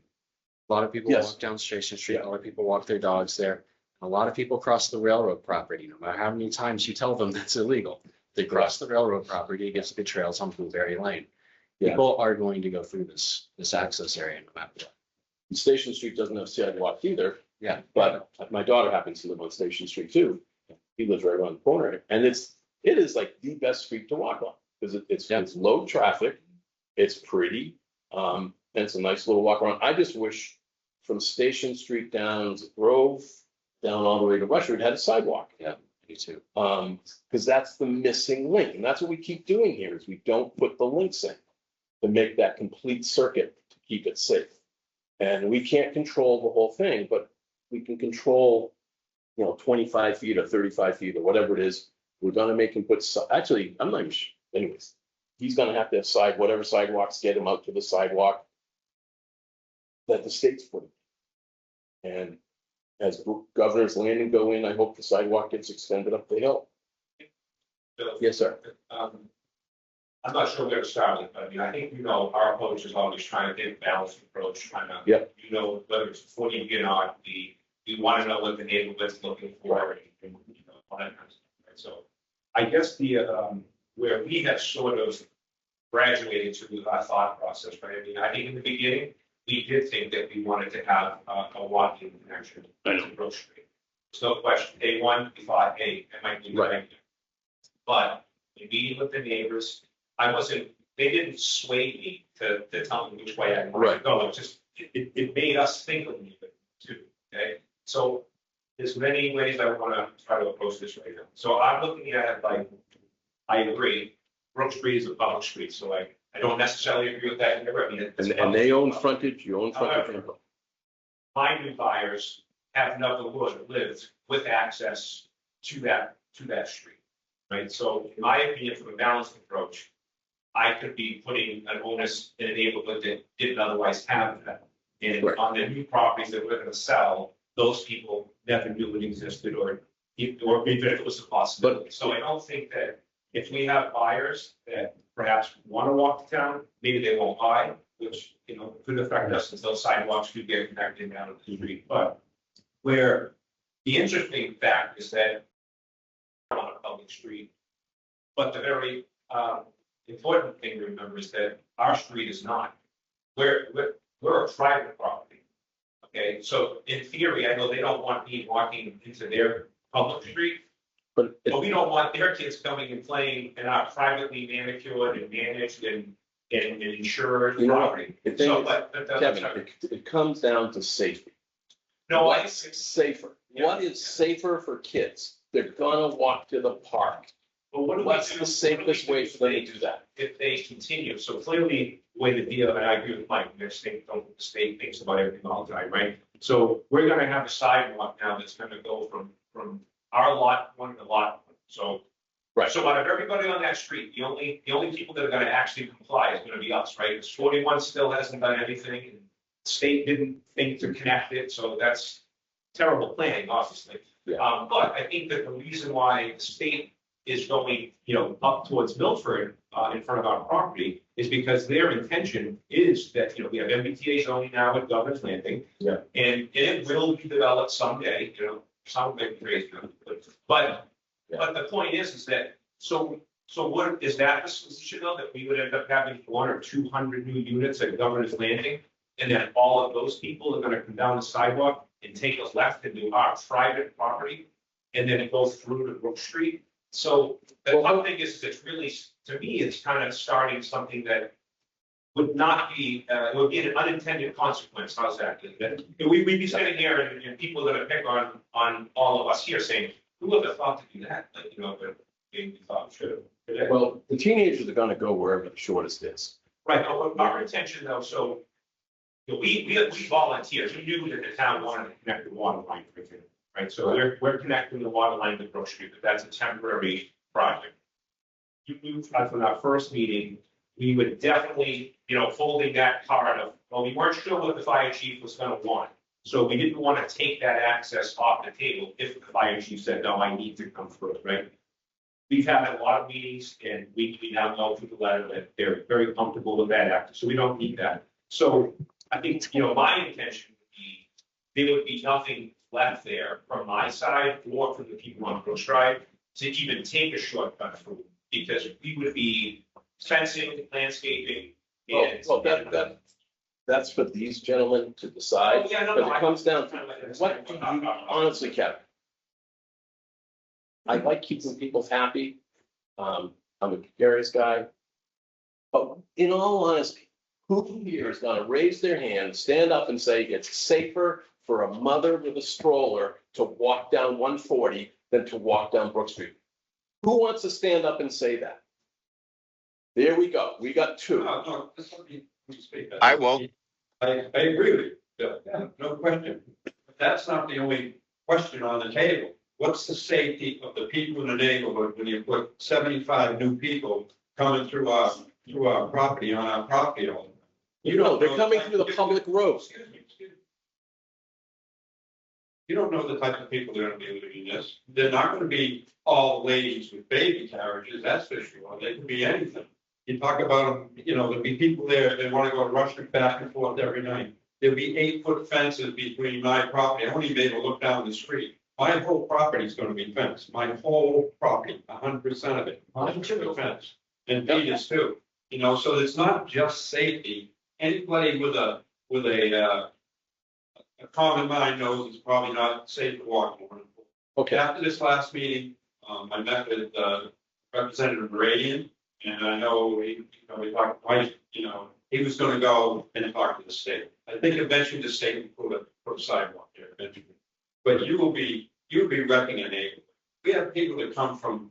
a lot of people Yes. walk down Station Street, a lot of people walk their dogs there. A lot of people cross the railroad property, no matter how many times you tell them that's illegal. They cross the railroad property against the trails on Blueberry Lane. Yeah. People are going to go through this access area no matter what. And Station Street doesn't have sidewalk either. Yeah. But my daughter happens to live on Station Street too. He lives right around the corner, and it is like the best street to walk on, because it's low traffic, it's pretty, and it's a nice little walk around. I just wish from Station Street down to Grove, down all the way to Rushford, had a sidewalk. Yeah, me too. Because that's the missing link, and that's what we keep doing here, is we don't put the links in to make that complete circuit to keep it safe. And we can't control the whole thing, but we can control, 25 feet or 35 feet or whatever it is. We're gonna make him put, actually, I'm not even sure, anyways. He's gonna have to have whatever sidewalks get him out to the sidewalk that the state's putting. And as Governor's Landing go in, I hope the sidewalk gets extended up the hill. Yes, sir. I'm not sure where to start with, but I mean, I think, our approach is always trying to get a balanced approach, trying to, Yep. whether it's 40 or not, we want to know what the neighborhood's looking for and all that kind of stuff, right? So I guess where we have sort of graduated to our thought process, right? I mean, I think in the beginning, we did think that we wanted to have a walking connection to Brook Street. There's no question. Day one, we thought, hey, that might be a good idea. But in meeting with the neighbors, they didn't sway me to tell me which way I wanted to go. It just, it made us think a little bit too, okay? So there's many ways I want to try to approach this right now. So I'm looking at it like, I agree, Brook Street is a public street, so I don't necessarily agree with that. I mean, And they own frontage, you own frontage. However, my new buyers have never lived with access to that street, right? So in my opinion, from a balanced approach, I could be putting an onus in a neighborhood that didn't otherwise have that. And on the new properties that we're gonna sell, those people never knew it existed or even if it was a possibility. So I don't think that if we have buyers that perhaps wanna walk to town, maybe they won't buy, which, could affect us until sidewalks do get connected down to the street. But where the interesting fact is that on a public street, but the very, important thing to remember is that our street is not. We're a private property. Okay, so in theory, I know they don't want me walking into their public street, but we don't want their kids coming and playing in our privately manicured and managed and insured property. Kevin, it comes down to safety. No, what's safer? What is safer for kids? They're gonna walk to the park. But what's the safest way for them to do that? If they continue, so clearly, the way the deal, and I agree with Mike, the state thinks about everything all the time, right? So we're gonna have a sidewalk now that's gonna go from our lot one to lot one. So out of everybody on that street, the only people that are gonna actually comply is gonna be us, right? Because 41 still hasn't done anything, and the state didn't think to connect it, so that's terrible planning, obviously. But I think that the reason why the state is going, up towards Milford, in front of our property, is because their intention is that, we have MBTA zoning now at Governor's Landing. Yeah. And it will be developed someday, some big crazy, but the point is that, so what, is that the solution though, that we would end up having 100 or 200 new units at Governor's Landing? And then all of those people are gonna come down the sidewalk and take us left into our private property? and then it goes through to Brook Street. So the one thing is, it's really, to me, it's kind of starting something that would not be, it would be an unintended consequence. How's that? We'd be sitting here and people are gonna pick on all of us here saying, who would have thought to do that? Like, you know, but we thought should. Well, the teenagers are gonna go wherever the shortest is. Right, our intention though, so, you know, we volunteered, we knew that the town wanted to connect the water line, right? So we're connecting the water line to Brook Street, but that's a temporary project. From our first meeting, we would definitely, you know, holding that card of, well, we weren't sure what the fire chief was gonna want. So we didn't want to take that access off the table if the fire chief said, no, I need to come through, right? We've had a lot of meetings and we now know through the letter that they're very comfortable with that access, so we don't need that. So I think, you know, my intention would be, there would be nothing left there from my side or from the people on Brook Drive to even take a shortcut through, because we would be fencing, landscaping. Well, that's for these gentlemen to decide. Oh, yeah, no, But no, it comes down to, what do you, honestly, Kevin? I like keeping people happy. I'm a gregarious guy. But in all honesty, who here is gonna raise their hand, stand up and say it's safer for a mother with a stroller to walk down 140 than to walk down Brook Street? Who wants to stand up and say that? There we go. We got two. I won't. I agree with you, Bill. Yeah, no question. But that's not the only question on the table. What's the safety of the people in the neighborhood when you put 75 new people coming through our property, on our property all the time? You know, they're coming through the public roads. Excuse me. You don't know the type of people that are gonna be living in this. They're not gonna be all ladies with baby carriages, that's for sure. They could be anything. You talk about, you know, there'll be people there, they want to go rushing back and forth every night. There'll be 8-foot fences between my property. I won't even be able to look down the street. My whole property is going to be fenced. My whole property, 100% of it. Mine's fence. And Peter's too. You know, so it's not just safety. Anybody with a common mind knows it's probably not safe to walk. Okay. After this last meeting, I met with Representative Radian. And I know we talked twice, you know, he was gonna go and talk to the state. I think eventually the state will put a sidewalk there eventually. But you'll be wrecking a neighborhood. We have people that come from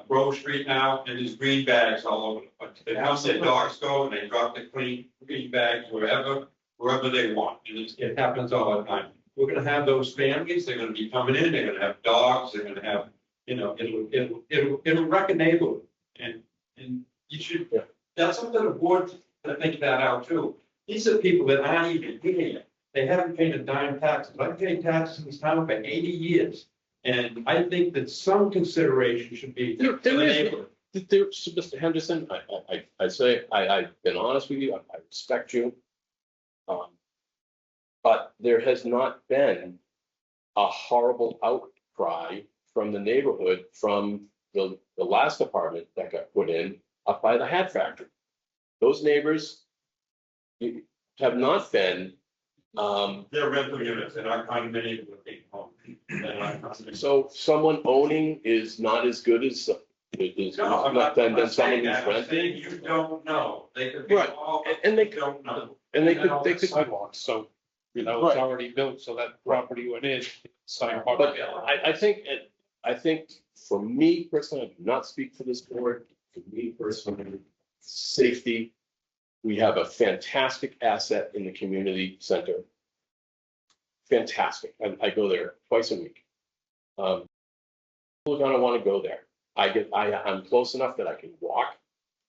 Grove Street now, and there's green bags all over the place. They have their dogs go and they drop the green bags wherever they want. And it happens all the time. We're gonna have those families, they're gonna be coming in, they're gonna have dogs, they're gonna have, you know, it'll wreck a neighborhood. And you should, that's up to the board to think that out too. These are people that aren't even here. They haven't paid a dime taxes. I've paid taxes in this town for 80 years. And I think that some consideration should be. Mr. Henderson, I say, I've been honest with you, I respect you. But there has not been a horrible outcry from the neighborhood, from the last apartment that got put in up by the hat factory. Those neighbors have not been. They're rental units, they're not condominiums with big homes. So someone owning is not as good as No, I'm not than someone saying who's that. I'm saying renting. you don't know. They could be Right, all, and they don't know. and they could Sidewalks, so, you know, it's Right. already built, so that property went in, sidewalk. But I think for me personally, I do not speak for this board. For me personally, safety, we have a fantastic asset in the community center. Fantastic. I go there twice a week. People are gonna want to go there. I'm close enough that I can walk,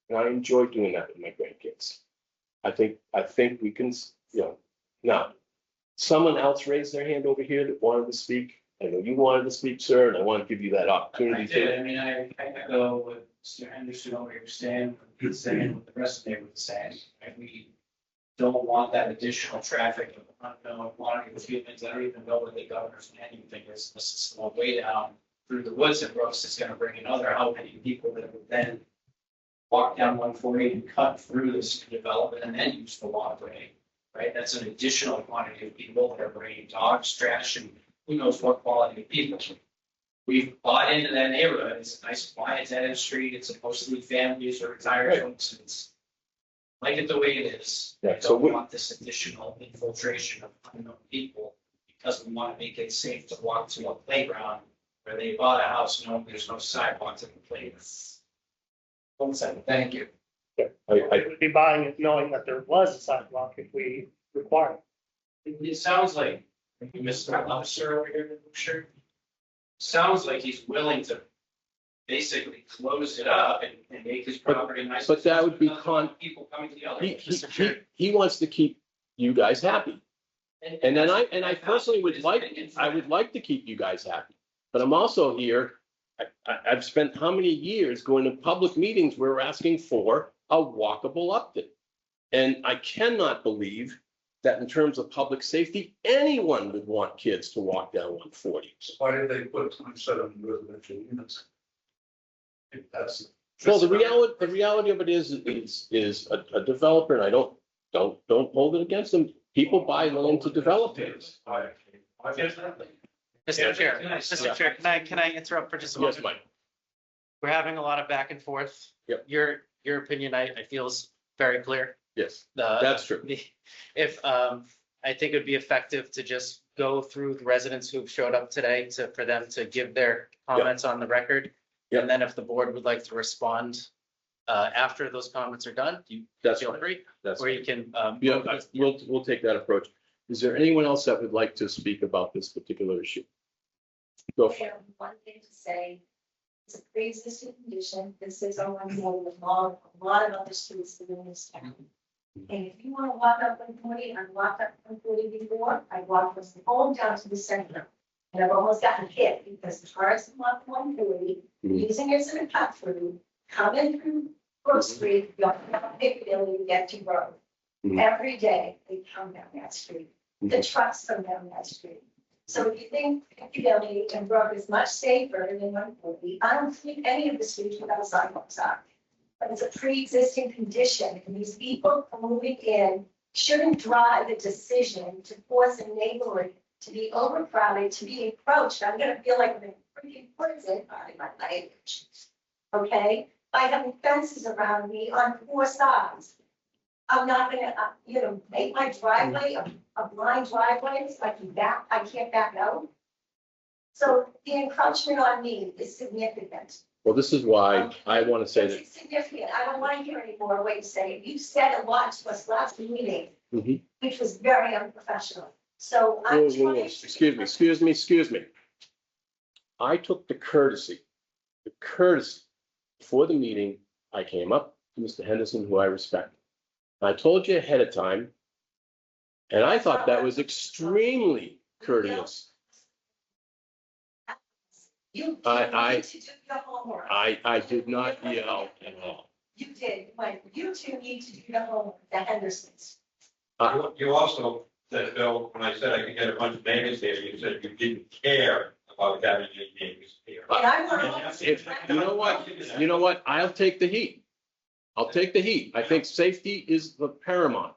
and I enjoy doing that with my grandkids. I think we can, you know, now, someone else raised their hand over here that wanted to speak. I know you wanted to speak, sir, and I want to give you that opportunity. I did. I mean, I echo what Mr. Henderson over here saying, what he's saying, what the rest of the neighborhood is saying. And we don't want that additional traffic of unknown quantity of humans. I don't even know what the governor's anything is. This is a way down through the woods and Brooks is going to bring another how many people that would then walk down 140 and cut through this development and then use the walkway. Right? That's an additional quantity of people that are bringing dogs, trash, and who knows what quality of people. we've bought into that neighborhood. It's a nice quiet dead street. It's mostly families or retired folks. It's like it the way it is. Yeah, I so don't what- want this additional infiltration of unknown people because we want to make it safe to walk to a playground where they bought a house, no, there's no sidewalk to the playground. One second, thank you. We would be buying it knowing that there was a sidewalk if we required. It sounds like, Mr. Officer over here in the picture. Sounds like he's willing to basically close it up and make his property nice. But that would be People coming to the other. he wants to keep you guys happy. And then I personally would like to keep you guys happy. But I'm also here, I've spent how many years going to public meetings where we're asking for a walkable update. And I cannot believe that in terms of public safety, anyone would want kids to walk down 140. Why did they put 27 residential units? If that's. Well, the reality of it is a developer, and I don't hold it against them. People buy land to develop things. Mr. Chair, can I interrupt for just a moment? Yes, Mike. We're having a lot of back and forth. Yep. Your opinion, I feel is very clear. Yes, that's true. If, I think it'd be effective to just go through the residents who've showed up today for them to give their comments on the record. Yep. And then if the board would like to respond, after those comments are done, you feel free, or you can, Yeah, we'll take that approach. Is there anyone else that would like to speak about this particular issue? Go for I it. have one thing to say. It's a pre-existing condition. This is on one hill with a lot of other streets in this town. And if you want to walk up 140, I've walked up 140 before. I walked from home down to the center. And I've almost gotten hit because the cars come up 140, using it as a cut through, coming through Brook Street, going up Piccadilly to get to Grove. Every day they come down that street. The trucks come down that street. So if you think Piccadilly and Brook is much safer than 140, I don't think any of the streets without sidewalks are. But it's a pre-existing condition, and these people moving in shouldn't drive the decision to force a neighborhood to be overcrowded, to be encroached. I'm gonna feel like I'm in freaking prison, pardon my language. Okay, by having fences around me on 4 sides. I'm not gonna, make my driveway a blind driveway, so I can't back out. So the encroachment on me is significant. Well, this is why I want to say that. It's significant. I don't want to hear any more. Wait a second. You said a lot to us last meeting, which was very unprofessional. So I'm trying. Excuse me. I took the courtesy before the meeting. I came up to Mr. Henderson, who I respect. I told you ahead of time, and I thought that was extremely courteous. You need I to do your homework. I did not yell at all. You did. When you two need to do your homework, the Hendersons. You also said, Bill, when I said I could get a bunch of neighbors here, you said you didn't care about having any neighbors here. And I want to. You know what? I'll take the heat. I'll take the heat. I think safety is the paramount.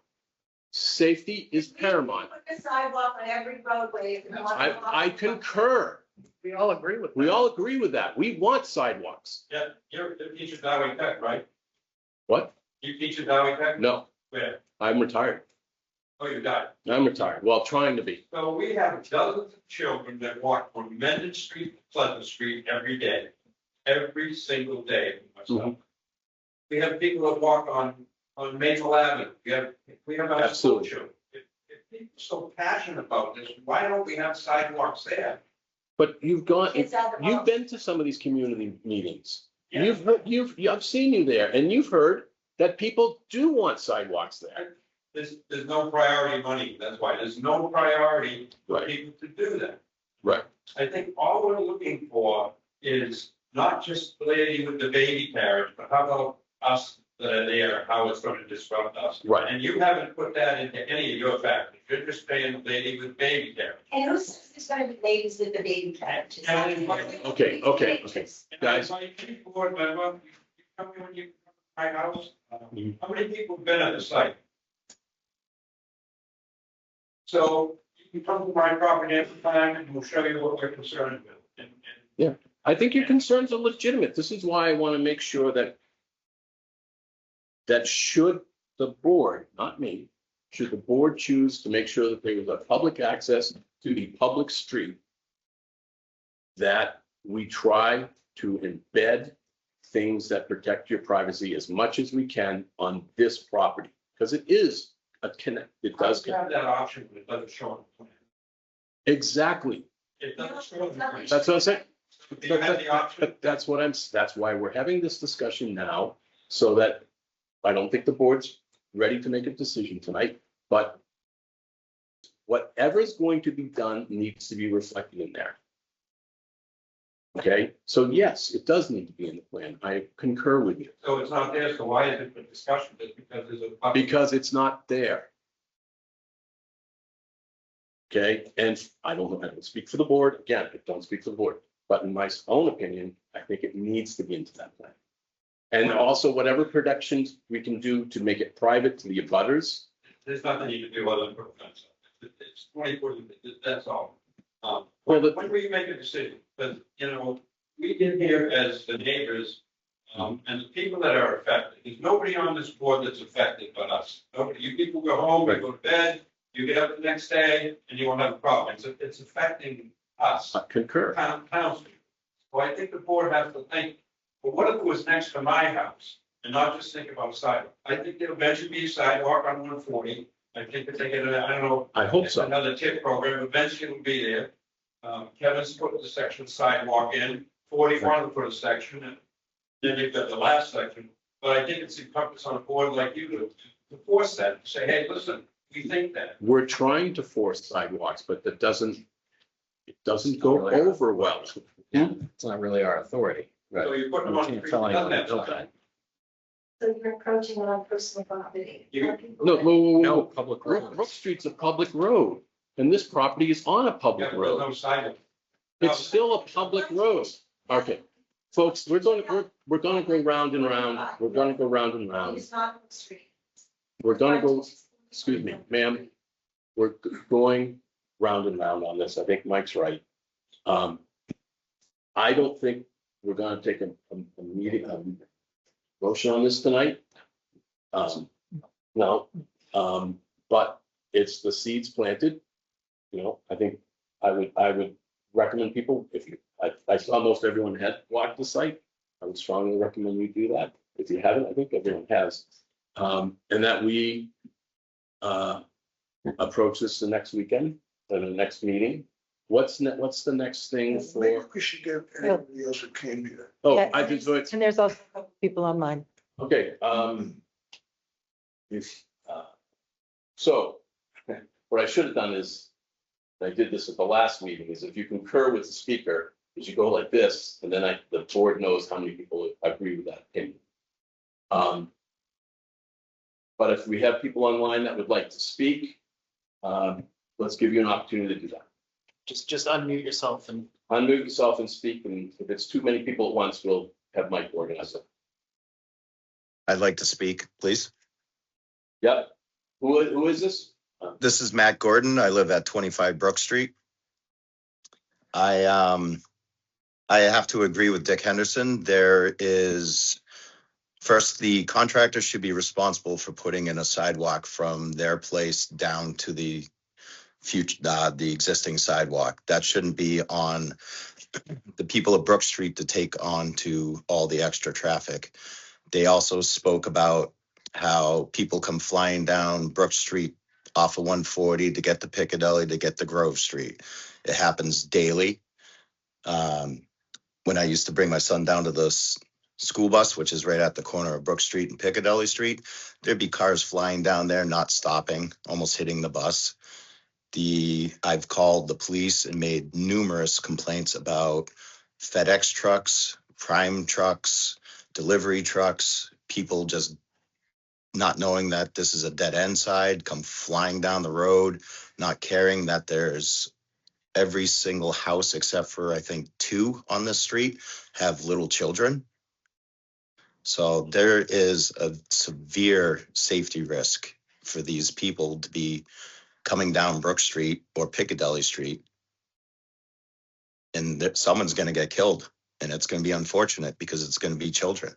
Safety is paramount. Put a sidewalk on every roadway. If you want to I concur. We all agree with that. We all agree with that. We want sidewalks. Yeah, you're a teacher at Darwin Tech, right? What? You teach at Darwin Tech? No, Where? I'm retired. Oh, you died. I'm retired. Well, trying to be. So we have dozens of children that walk from Mendon Street to Pleasant Street every day, every single day. We have people that walk on Maple Avenue. We have our school children. If people are so passionate about this, why don't we have sidewalks there? But you've been to some of these community meetings. Yeah. I've seen you there, and you've heard that people do want sidewalks there. There's no priority money. That's why there's no priority for Right. people to do that. Right. I think all we're looking for is not just the lady with the baby carriage, but how about us that are there, how it's going to disrupt us. Right. And you haven't put that into any of your factors. You're just saying the lady with baby carriage. And who says there's going to be ladies with the baby carriages? Okay. Guys. My board member, you tell me when you come to my house, how many people have been at the site? So you can come to my property every time and we'll show you what we're concerned with. And I think your concerns are legitimate. This is why I want to make sure that should the board, not me, should the board choose to make sure that there is a public access to the public street, that we try to embed things that protect your privacy as much as we can on this property, because it is a connect, it does. Have that option, but it doesn't show on the plan. Exactly. It doesn't show on the plan. That's what I'm saying. You have the option. But that's why we're having this discussion now, so that I don't think the board's ready to make a decision tonight, but whatever's going to be done needs to be reflected in there. Okay, so yes, it does need to be in the plan. I concur with you. So it's not there, so why is it for discussion? Just because there's a. Because it's not there. Okay, and I don't speak for the board. Again, I don't speak for the board, but in my own opinion, I think it needs to be into that plan. And also whatever protections we can do to make it private to the abutters. There's nothing you can do other than put a fence up. It's 24, that's all. Well, when we make a decision, because, you know, we get here as the neighbors, and the people that are affected, there's nobody on this board that's affected but us. Nobody, you people go home, you go to bed, you get up the next day, and you won't have a problem. It's affecting us. I concur. Townspeople. So I think the board has to think, well, what if it was next to my house? And not just think about sidewalk. I think there'll eventually be a sidewalk on 140. I think that they get, I don't know. I hope so. Another tip program, eventually will be there. Kevin's put the section sidewalk in, 41 will put a section, and then you've got the last section. But I think it's incumbent on a board like you to force that, to say, hey, listen, we think that. We're trying to force sidewalks, but it doesn't go over well. Yeah, it's not really our authority. So you put them on the Can't street, tell it doesn't anyone have to build sidewalk. So you're encroaching on personal property. No, public road. Brook Street's a public road, and this property is on a Yeah, public but there's road. no sidewalk. It's still a public road. Okay, folks, we're gonna go round and round. We're gonna go round and round. It's not on the street. We're gonna go, excuse me, ma'am, we're going round and round on this. I think Mike's right. I don't think we're gonna take a motion on this tonight. No, but it's the seeds planted. You know, I think I would recommend people, I saw most everyone had walked the site. I would strongly recommend you do that. If you haven't, I think everyone has. And that we approach this the next weekend, or the next meeting. What's the next thing Maybe for? we should get anybody else who came here. Oh, Yeah, I did, so it's, And there's also a couple people online. okay, so what I should have done is, I did this at the last meeting, is if you concur with the speaker, is you go like this, and then the board knows how many people agree with that opinion. But if we have people online that would like to speak, let's give you an opportunity to do that. Just unmute yourself and. Unmute yourself and speak, and if it's too many people at once, we'll have Mike organize it. I'd like to speak, please. Yep. Who is this? This is Matt Gordon. I live at 25 Brook Street. I have to agree with Dick Henderson. There is, first, the contractor should be responsible for putting in a sidewalk from their place down to the the existing sidewalk. That shouldn't be on the people of Brook Street to take on to all the extra traffic. They also spoke about how people come flying down Brook Street off of 140 to get to Piccadilly, to get to Grove Street. It happens daily. When I used to bring my son down to the school bus, which is right at the corner of Brook Street and Piccadilly Street, there'd be cars flying down there, not stopping, almost hitting the bus. I've called the police and made numerous complaints about FedEx trucks, Prime trucks, delivery trucks, people just not knowing that this is a dead end side, come flying down the road, not caring that there's every single house except for, I think, 2 on this street have little children. So there is a severe safety risk for these people to be coming down Brook Street or Piccadilly Street. And that someone's gonna get killed, and it's gonna be unfortunate because it's gonna be children.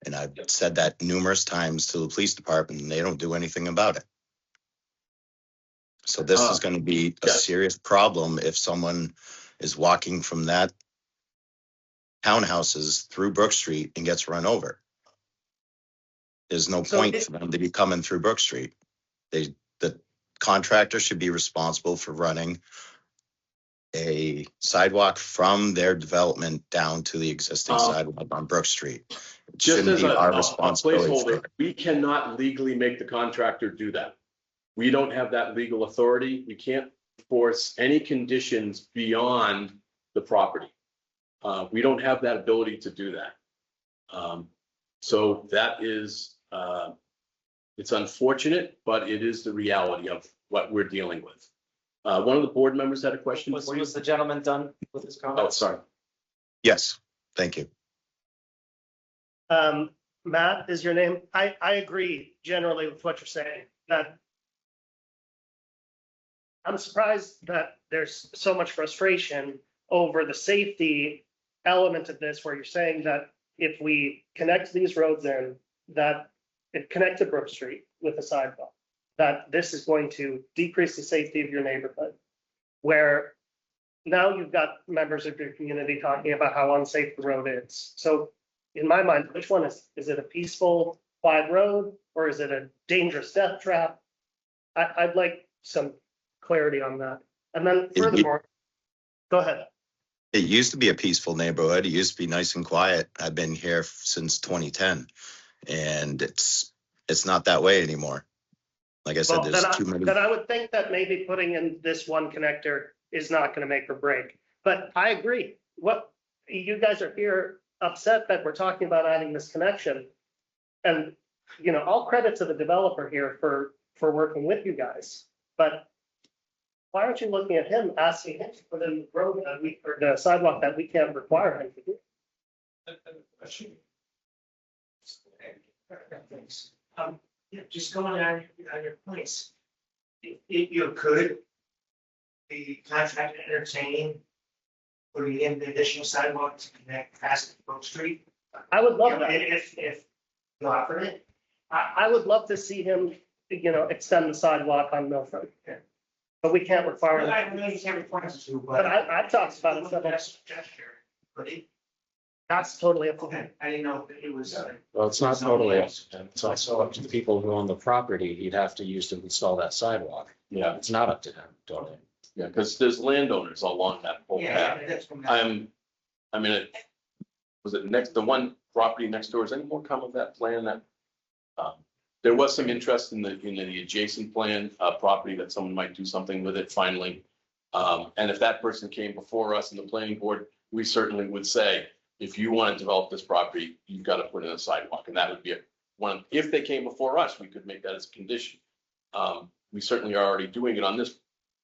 And I've said that numerous times to the police department, and they don't do anything about it. So this is gonna be a serious problem if someone is walking from that townhouses through Brook Street and gets run over. There's no So point it- for them to be coming through Brook Street. The contractor should be responsible for running a sidewalk from their development down to the existing sidewalk on Brook Street. It Just shouldn't as be a our responsibility. placeholder, we cannot legally make the contractor do that. We don't have that legal authority. We can't force any conditions beyond the property. We don't have that ability to do that. So that is, it's unfortunate, but it is the reality of what we're dealing with. One of the board members had a question. Was the gentleman done with his Oh, comments? sorry. Yes, thank you. Matt is your name. I agree generally with what you're saying, that I'm surprised that there's so much frustration over the safety element of this, where you're saying that if we connect these roads in, that it connect to Brook Street with a sidewalk, that this is going to decrease the safety of your neighborhood. Where now you've got members of your community talking about how unsafe the road is. So in my mind, which one is it a peaceful, quiet road, or is it a dangerous death trap? I'd like some clarity on that. And then furthermore, go ahead. It used to be a peaceful neighborhood. It used to be nice and quiet. I've been here since 2010, and it's not that way anymore. Like I said, Well, there's too many. then I would think that maybe putting in this one connector is not going to make or break. But I agree. What you guys are here upset that we're talking about adding this connection. And, you know, all credit to the developer here for working with you guys. But why aren't you looking at him, asking him to put in the road that we, or the sidewalk that we can't require him to do? Yeah, just going on your place. You could the contract entertain putting in the additional sidewalk to connect past Brook Street. I would love that. If you offered it. I would love to see him, you know, extend the sidewalk on Milford. But we can't require I it. know you can't require it to, But I talked about it several That's a gesture, but That's totally up to him. okay, I didn't know if it was. Well, it's not totally up to him. It's also up to the people who own the property he'd have to use to install that sidewalk. Yeah, It's not up to him totally. yeah, because there's landowners along that whole Yeah, path. that's from. Was it the one property next door, is any more come of that plan that? There was some interest in the adjacent plan, property that someone might do something with it finally. And if that person came before us in the planning board, we certainly would say, if you want to develop this property, you've got to put in a sidewalk, and that would be one, if they came before us, we could make that as a condition. We certainly are already doing it on this,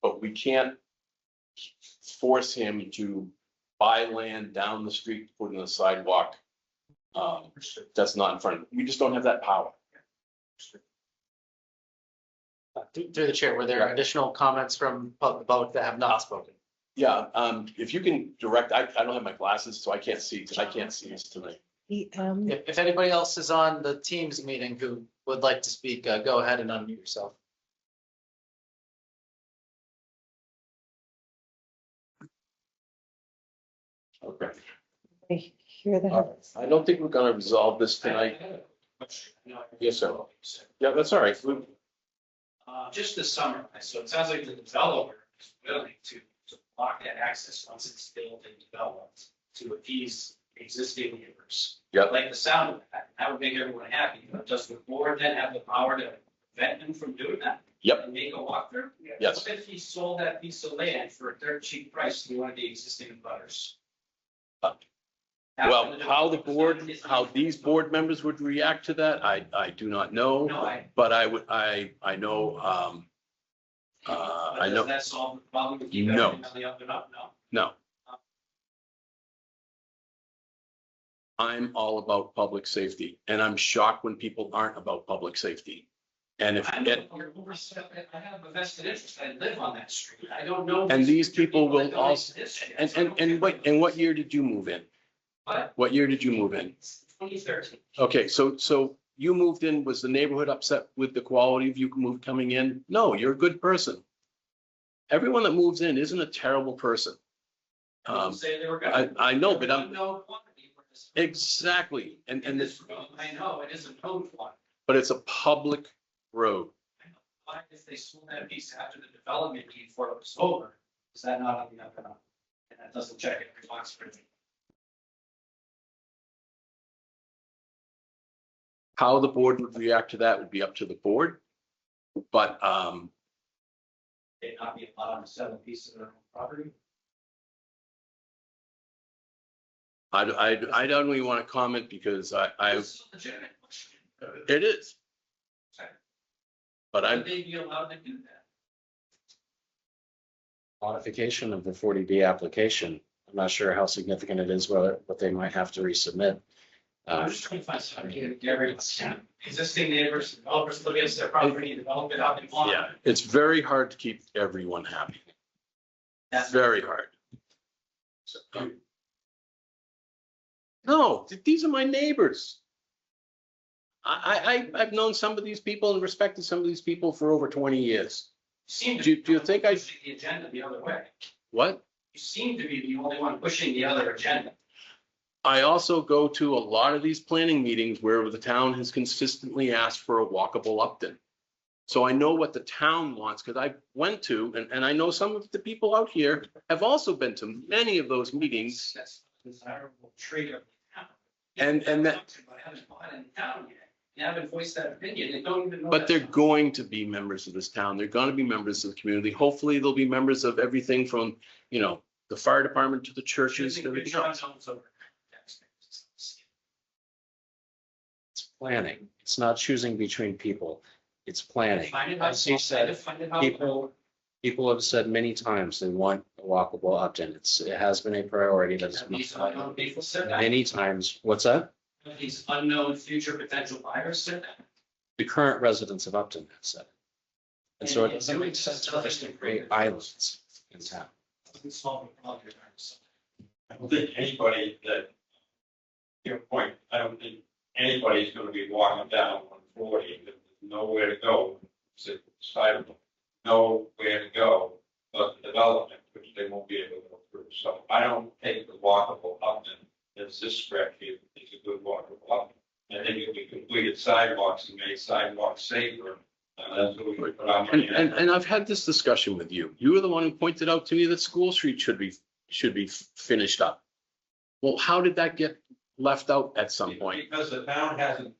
but we can't force him to buy land down the street, to put in a sidewalk. That's not in front of, we just don't have that power. Through the chair, were there additional comments from the public that have not spoken? Yeah, if you can direct, I don't have my glasses, so I can't see this tonight. If anybody else is on the Teams meeting who would like to speak, go ahead and unmute yourself. Okay. Hear that? I don't think we're gonna resolve this tonight. Yes, sir. Yeah, that's all right. Just to summarize, so it sounds like the developer is willing to block that access once it's built and developed to appease existing neighbors. Yeah. Like the sound of that, that would make everyone happy, but does the board then have the power to prevent him from doing that? Yep. And make a walkthrough? Yes. What if he sold that piece of land for a dirt cheap price to one of the existing butters? Well, how these board members would react to that, I do not know. But I know, I know. Does that solve the problem? Keep No. everything on the up and up? No. No. I'm all about public safety, and I'm shocked when people aren't about public safety. And if, I know you're overstepping. I have a vested interest. I live on that street. I don't know. and these people that will don't also, exist. and what year did you move in? What? What year did you move in? 2013. Okay, so you moved in, was the neighborhood upset with the quality of you moved coming in? No, you're a good person. Everyone that moves in isn't a terrible person. People say they were gonna. I know, but I'm, Unknown quantity for this. exactly, and In this, this room, I know, it is a known one. but it's a public road. Why, if they sold that piece after the development deed for it was over, is that not on the up and up? And that doesn't check every box for me. How the board would react to that would be up to the board. But, They not be allowed to sell a piece of their own property? I don't really want to comment because I, It's a legitimate question. it is. But Would they be allowed to do that? Modification of the 40B application. I'm not sure how significant it is, what they might have to resubmit. I'm just trying to find something to get rid of existing neighbors, developers live against their property, develop it how they want. yeah, it's very hard to keep everyone happy. That's Very hard. No, these are my neighbors. I've known some of these people and respected some of these people for over 20 years. seem to. Do you think I- pushing the agenda the other way. What? You seem to be the only one pushing the other agenda. I also go to a lot of these planning meetings where the town has consistently asked for a walkable Upton. So I know what the town wants, because I went to, and I know some of the people out here have also been to many of those meetings. That's a desirable trait of the town. And that, I haven't bought in town yet. You haven't voiced that opinion. They don't even know. but that. they're going to be members of this town. They're going to be members of the community. Hopefully, they'll be members of everything from, you know, the fire department to the churches, and everything else. It's planning. It's not choosing between people. It's planning. Find it As he said, out. people have said many times they want a walkable Upton. It has been a priority that's been These unknown people said that. many times. What's that? These unknown future potential buyers said that. The current residents of Upton have said it. And so it doesn't make sense for us to create islands in town. Doesn't solve the problem you're trying to solve. I don't think anybody that, your point, I don't think anybody's gonna be walking down 140, with nowhere to go. It's decidable, nowhere to go, but the development, which they won't be able to go through. So I don't think the walkable Upton is this stretch here, is a good walkable Upton. I think if we completed sidewalks and made sidewalks safer, that's what we would put our money in. And I've had this discussion with you. You were the one who pointed out to me that School Street should be finished up. Well, how did that get left out at some point? Because the town hasn't,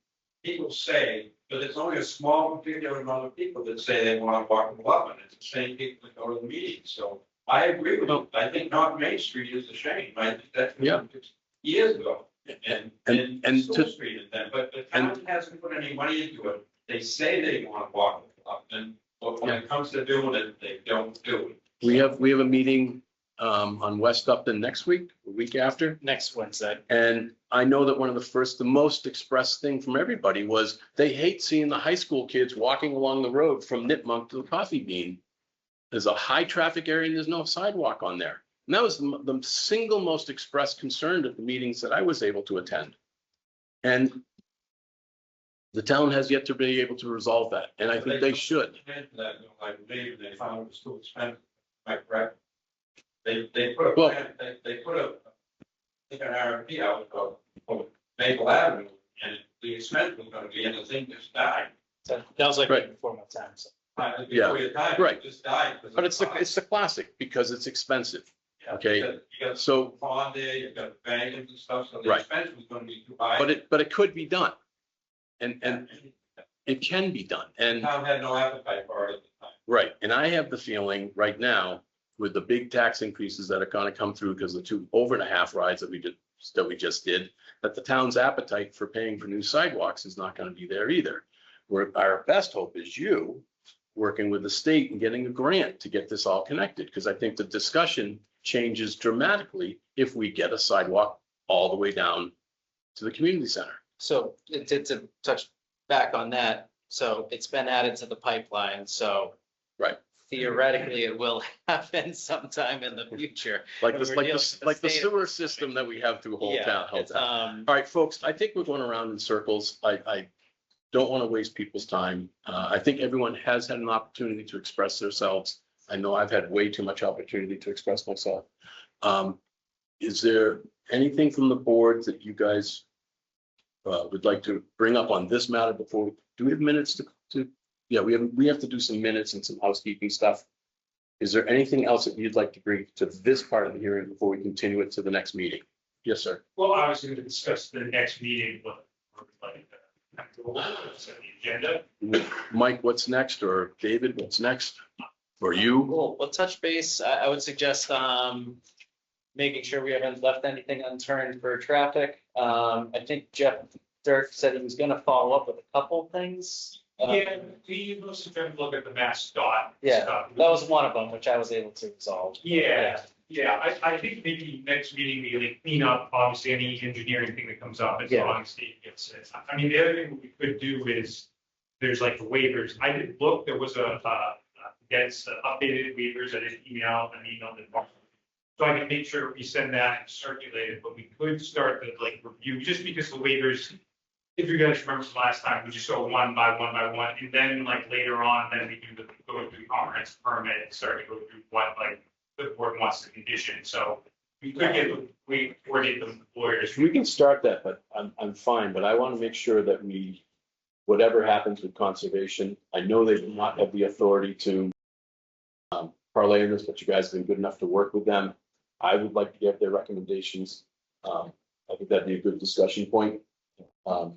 people say, but it's only a small particular amount of people that say they want to walk the Upton. It's the same people that go to the meetings. So I agree with you. I think North Main Street is a shame. I think that's Yeah. years ago. And to- School Street and that, but the town hasn't put any money into it. They say they want to walk the Upton, but when it comes to doing it, they don't do it. We have a meeting on West Upton next week, the week after. Next Wednesday. And I know that one of the most expressed thing from everybody was they hate seeing the high school kids walking along the road from Nipmunk to the Coffee Bean. There's a high traffic area and there's no sidewalk on there. And that was the single most expressed concern at the meetings that I was able to attend. And the town has yet to be able to resolve that, and I think they should. That, like, maybe they found it was too expensive, am I correct? They put a, Well- plan- they put a, I think an RFP out of Maple Avenue, and the expense was gonna be, and the thing just died. That was like Right. before my time. So. Before your time, right. it just died. because But of it's the the, cost. it's the classic because it's expensive. Yeah, okay. You got So, a pond there, you've got bankings and stuff, so the Right. expense was gonna be too high. but it could be done. And it can be done. And Town had no appetite for it at the time. right, and I have the feeling right now with the big tax increases that are gonna come through because the 2.5 rides that we just did, that the town's appetite for paying for new sidewalks is not gonna be there either. Where our best hope is you working with the state and getting a grant to get this all connected, because I think the discussion changes dramatically if we get a sidewalk all the way down to the community center. So to touch back on that, So it's been added to the pipeline, so. Right. Theoretically, it will happen sometime in the future. Like when this, we're like dealing this, with the like the state of sewer system that we have through whole Yeah, town. it's, All right, folks, I think we're going around in circles. I don't want to waste people's time. I think everyone has had an opportunity to express themselves. I know I've had way too much opportunity to express myself. Is there anything from the board that you guys would like to bring up on this matter before, do we have minutes to, yeah, we have to do some minutes and some housekeeping stuff. Is there anything else that you'd like to bring to this part of the hearing before we continue it to the next meeting? Yes, sir. Well, I was going to discuss the next meeting, but the agenda. Mike, what's next? Or David, what's next? Or you? We'll touch base. I would suggest, making sure we haven't left anything unturned for traffic. I think Jeff Dirk said he was gonna follow up with a couple things. Yeah, we mostly trying to look at the mass dot. Yeah, stuff. that was one of them, which I was able to resolve. Yeah, I think maybe next meeting, we like clean up, obviously, any engineering thing that comes up, as Yeah. long as Steve gets it. I mean, the other thing we could do is, there's like the waivers, I did look, there was gets updated waivers, I did email it. So I can make sure we send that and circulate it, but we could start the like review, just because the waivers, if you guys remember from last time, we just go one by one, and then like later on, then we do go through comprehensive permit, and start to go through what like the board wants to condition, so we could coordinate the lawyers. We can start that, but I'm fine, but I want to make sure that we, whatever happens with conservation, I know they do not have the authority to parlay in this, but you guys have been good enough to work with them. I would like to get their recommendations. I think that'd be a good discussion point. I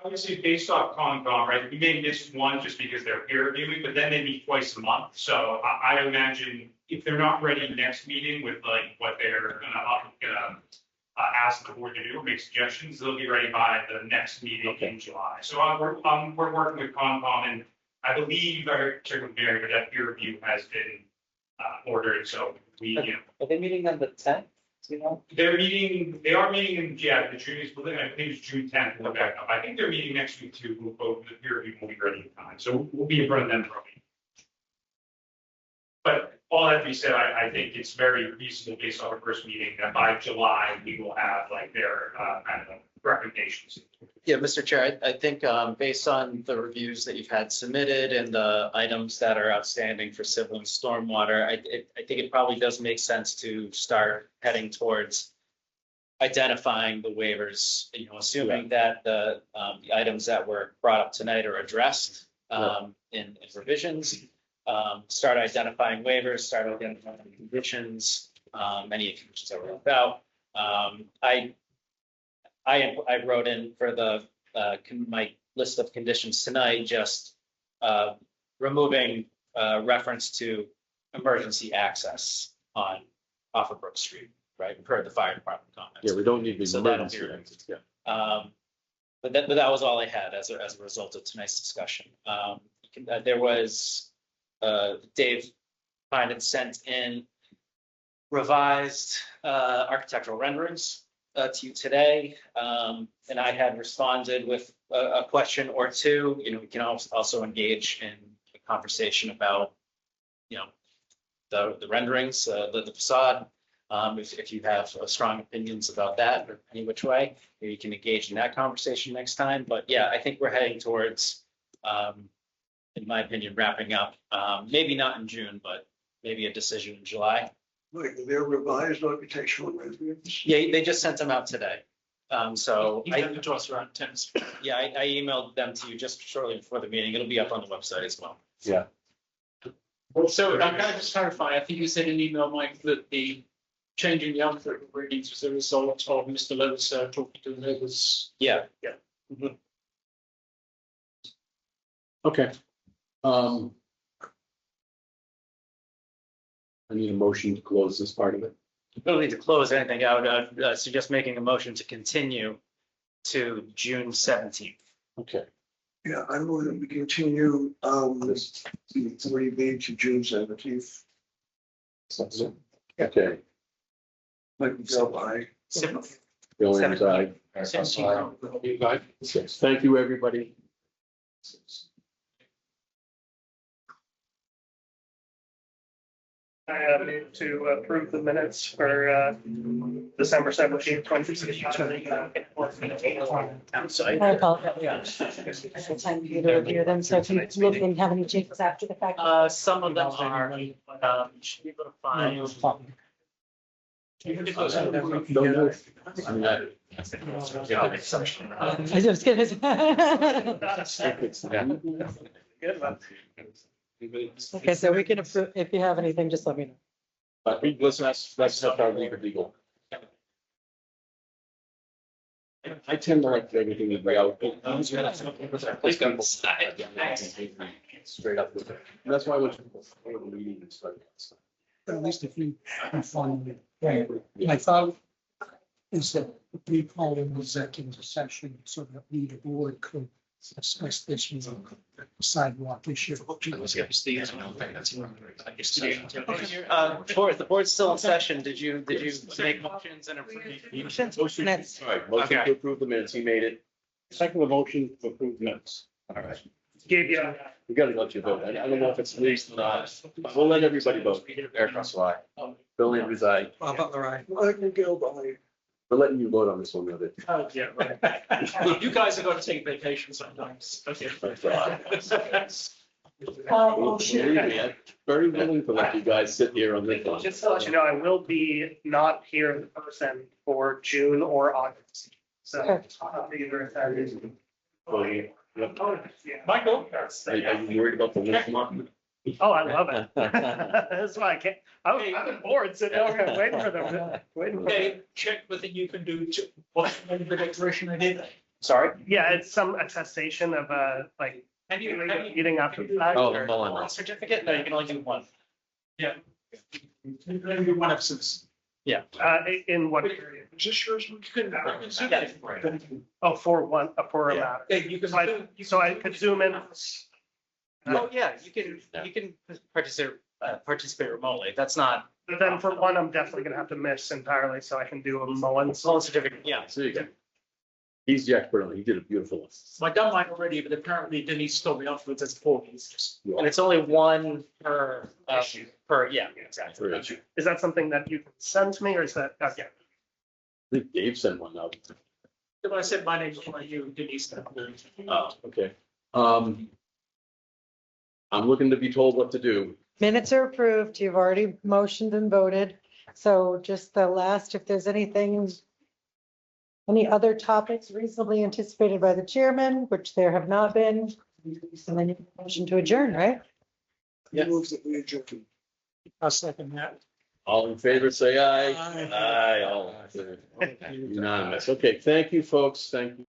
would say based off Concom, right, we may miss one just because they're peer reviewing, but then they meet twice a month. So I imagine if they're not ready next meeting with like what they're gonna ask the board to do, or make suggestions, they'll be ready by the next meeting in July. So we're working with Concom, and I believe our secretary, but that peer review has been ordered, so we, Are they meeting on the 10th? Do you know? they are meeting in, the June, I think it's June 10th, we'll back up. I think they're meeting next week too, the peer review will be ready in time, so we'll be in front of them probably. But all that being said, I think it's very reasonable based on our first meeting, that by July, we will have like their kind of recommendations. Yeah, Mr. Chair, I think based on the reviews that you've had submitted and the items that are outstanding for civil and stormwater, I think it probably does make sense to start heading towards identifying the waivers, assuming that the items that were brought up tonight are addressed in revisions. Start identifying waivers, start identifying conditions, any conditions that were left out. I wrote in for my list of conditions tonight, just removing reference to emergency access off of Brook Street, right? Per the fire department comments. Yeah, we don't need the So that'll emergency be- exits, yeah. But that was all I had as a result of tonight's discussion. There was, Dave Pine had sent in revised architectural renderings to you today. And I had responded with a question or two. We can also engage in a conversation about, the renderings, the facade. If you have strong opinions about that or any which way, maybe you can engage in that conversation next time. But yeah, I think we're heading towards, in my opinion, wrapping up, maybe not in June, but maybe a decision in July. Like their revised architectural renderings. Yeah, they just sent them out today. So He sent it to us around 10. yeah, I emailed them to you just shortly before the meeting. It'll be up on the website as well. Yeah. So can I just clarify? I think you said in an email, Mike, that the changing the output readings was a result of Mr. Lowe's talking to the neighbours. Yeah. Yeah. Mhm. Okay. I need a motion to close this part of it. You don't need to close anything. I would suggest making a motion to continue to June 17th. Okay. Yeah, I move that we continue this 3B to June 17th. Okay. Like Bill, aye. Bill Anderson, aye. Thank you, everybody. Thank you, everybody. I move to approve the minutes for December 17th, 2016. I apologize. Time for you to review them, so if you look and have any changes after the fact. Some of them are, you should be able to find. I was gonna say. Good one. Okay, so we can approve, if you have anything, just let me know. But let's help our legal. I tend to like everything to be out. Please come. Straight up with it. And that's why I went to the meeting and started. At least if you can find it. I thought is that we call an executive session so that we, the board, could discuss this sidewalk issue. The board's still in session. Did you make motions and approve? Minutes. All right, motion to approve the minutes. He made it. Second the motion to approve minutes. All right. Gave you. We gotta let you vote. I don't know if it's least or not. But we'll let everybody vote. Eric Russell, aye. Bill Andrews, aye. Mike McGill, aye. We're letting you vote on this one, with it. Oh, yeah, right. You guys have got to take vacation sometimes. Okay. Believe me, I'm very willing to let you guys sit here on this one. Just to let you know, I will be not here in person for June or August. So I'll be either attending. Michael? Are you worried about the next one? Oh, I love it. That's why I can't, I've been bored sitting over here waiting for them. Okay, check whether you can do, what's the declaration I did? Sorry? Yeah, it's some attestation of like eating after the fact. Oh, or- Mullen. Certificate? No, you can only do one. Yeah. You can do one absence. Yeah. In what period? Is this yours? You can zoom Yeah. in. Oh, for one, for a matter. Yeah, you can. So I could zoom in. Oh, yeah, you can participate remotely. That's not. But then for one, I'm definitely gonna have to miss entirely, so I can do a Mullins. Mullen certificate, yeah. So you go. He's the expert on it. He did a beautiful one. I done mine already, but apparently Denise told me afterwards it's 4 weeks. And it's only one per, yeah, exactly. Is that something that you can send to me, or is that, okay? I think Dave sent one out. When I said my name before you, Denise. Oh, okay. I'm looking to be told what to do. Minutes are approved. You've already motioned and voted. So just the last, if there's anything, any other topics reasonably anticipated by the chairman, which there have not been. So then you motion to adjourn, right? Move that we adjourn. I'll second that. All in favor, say aye. Aye. Aye, all. Unanimous. Okay, thank you, folks. Thank you.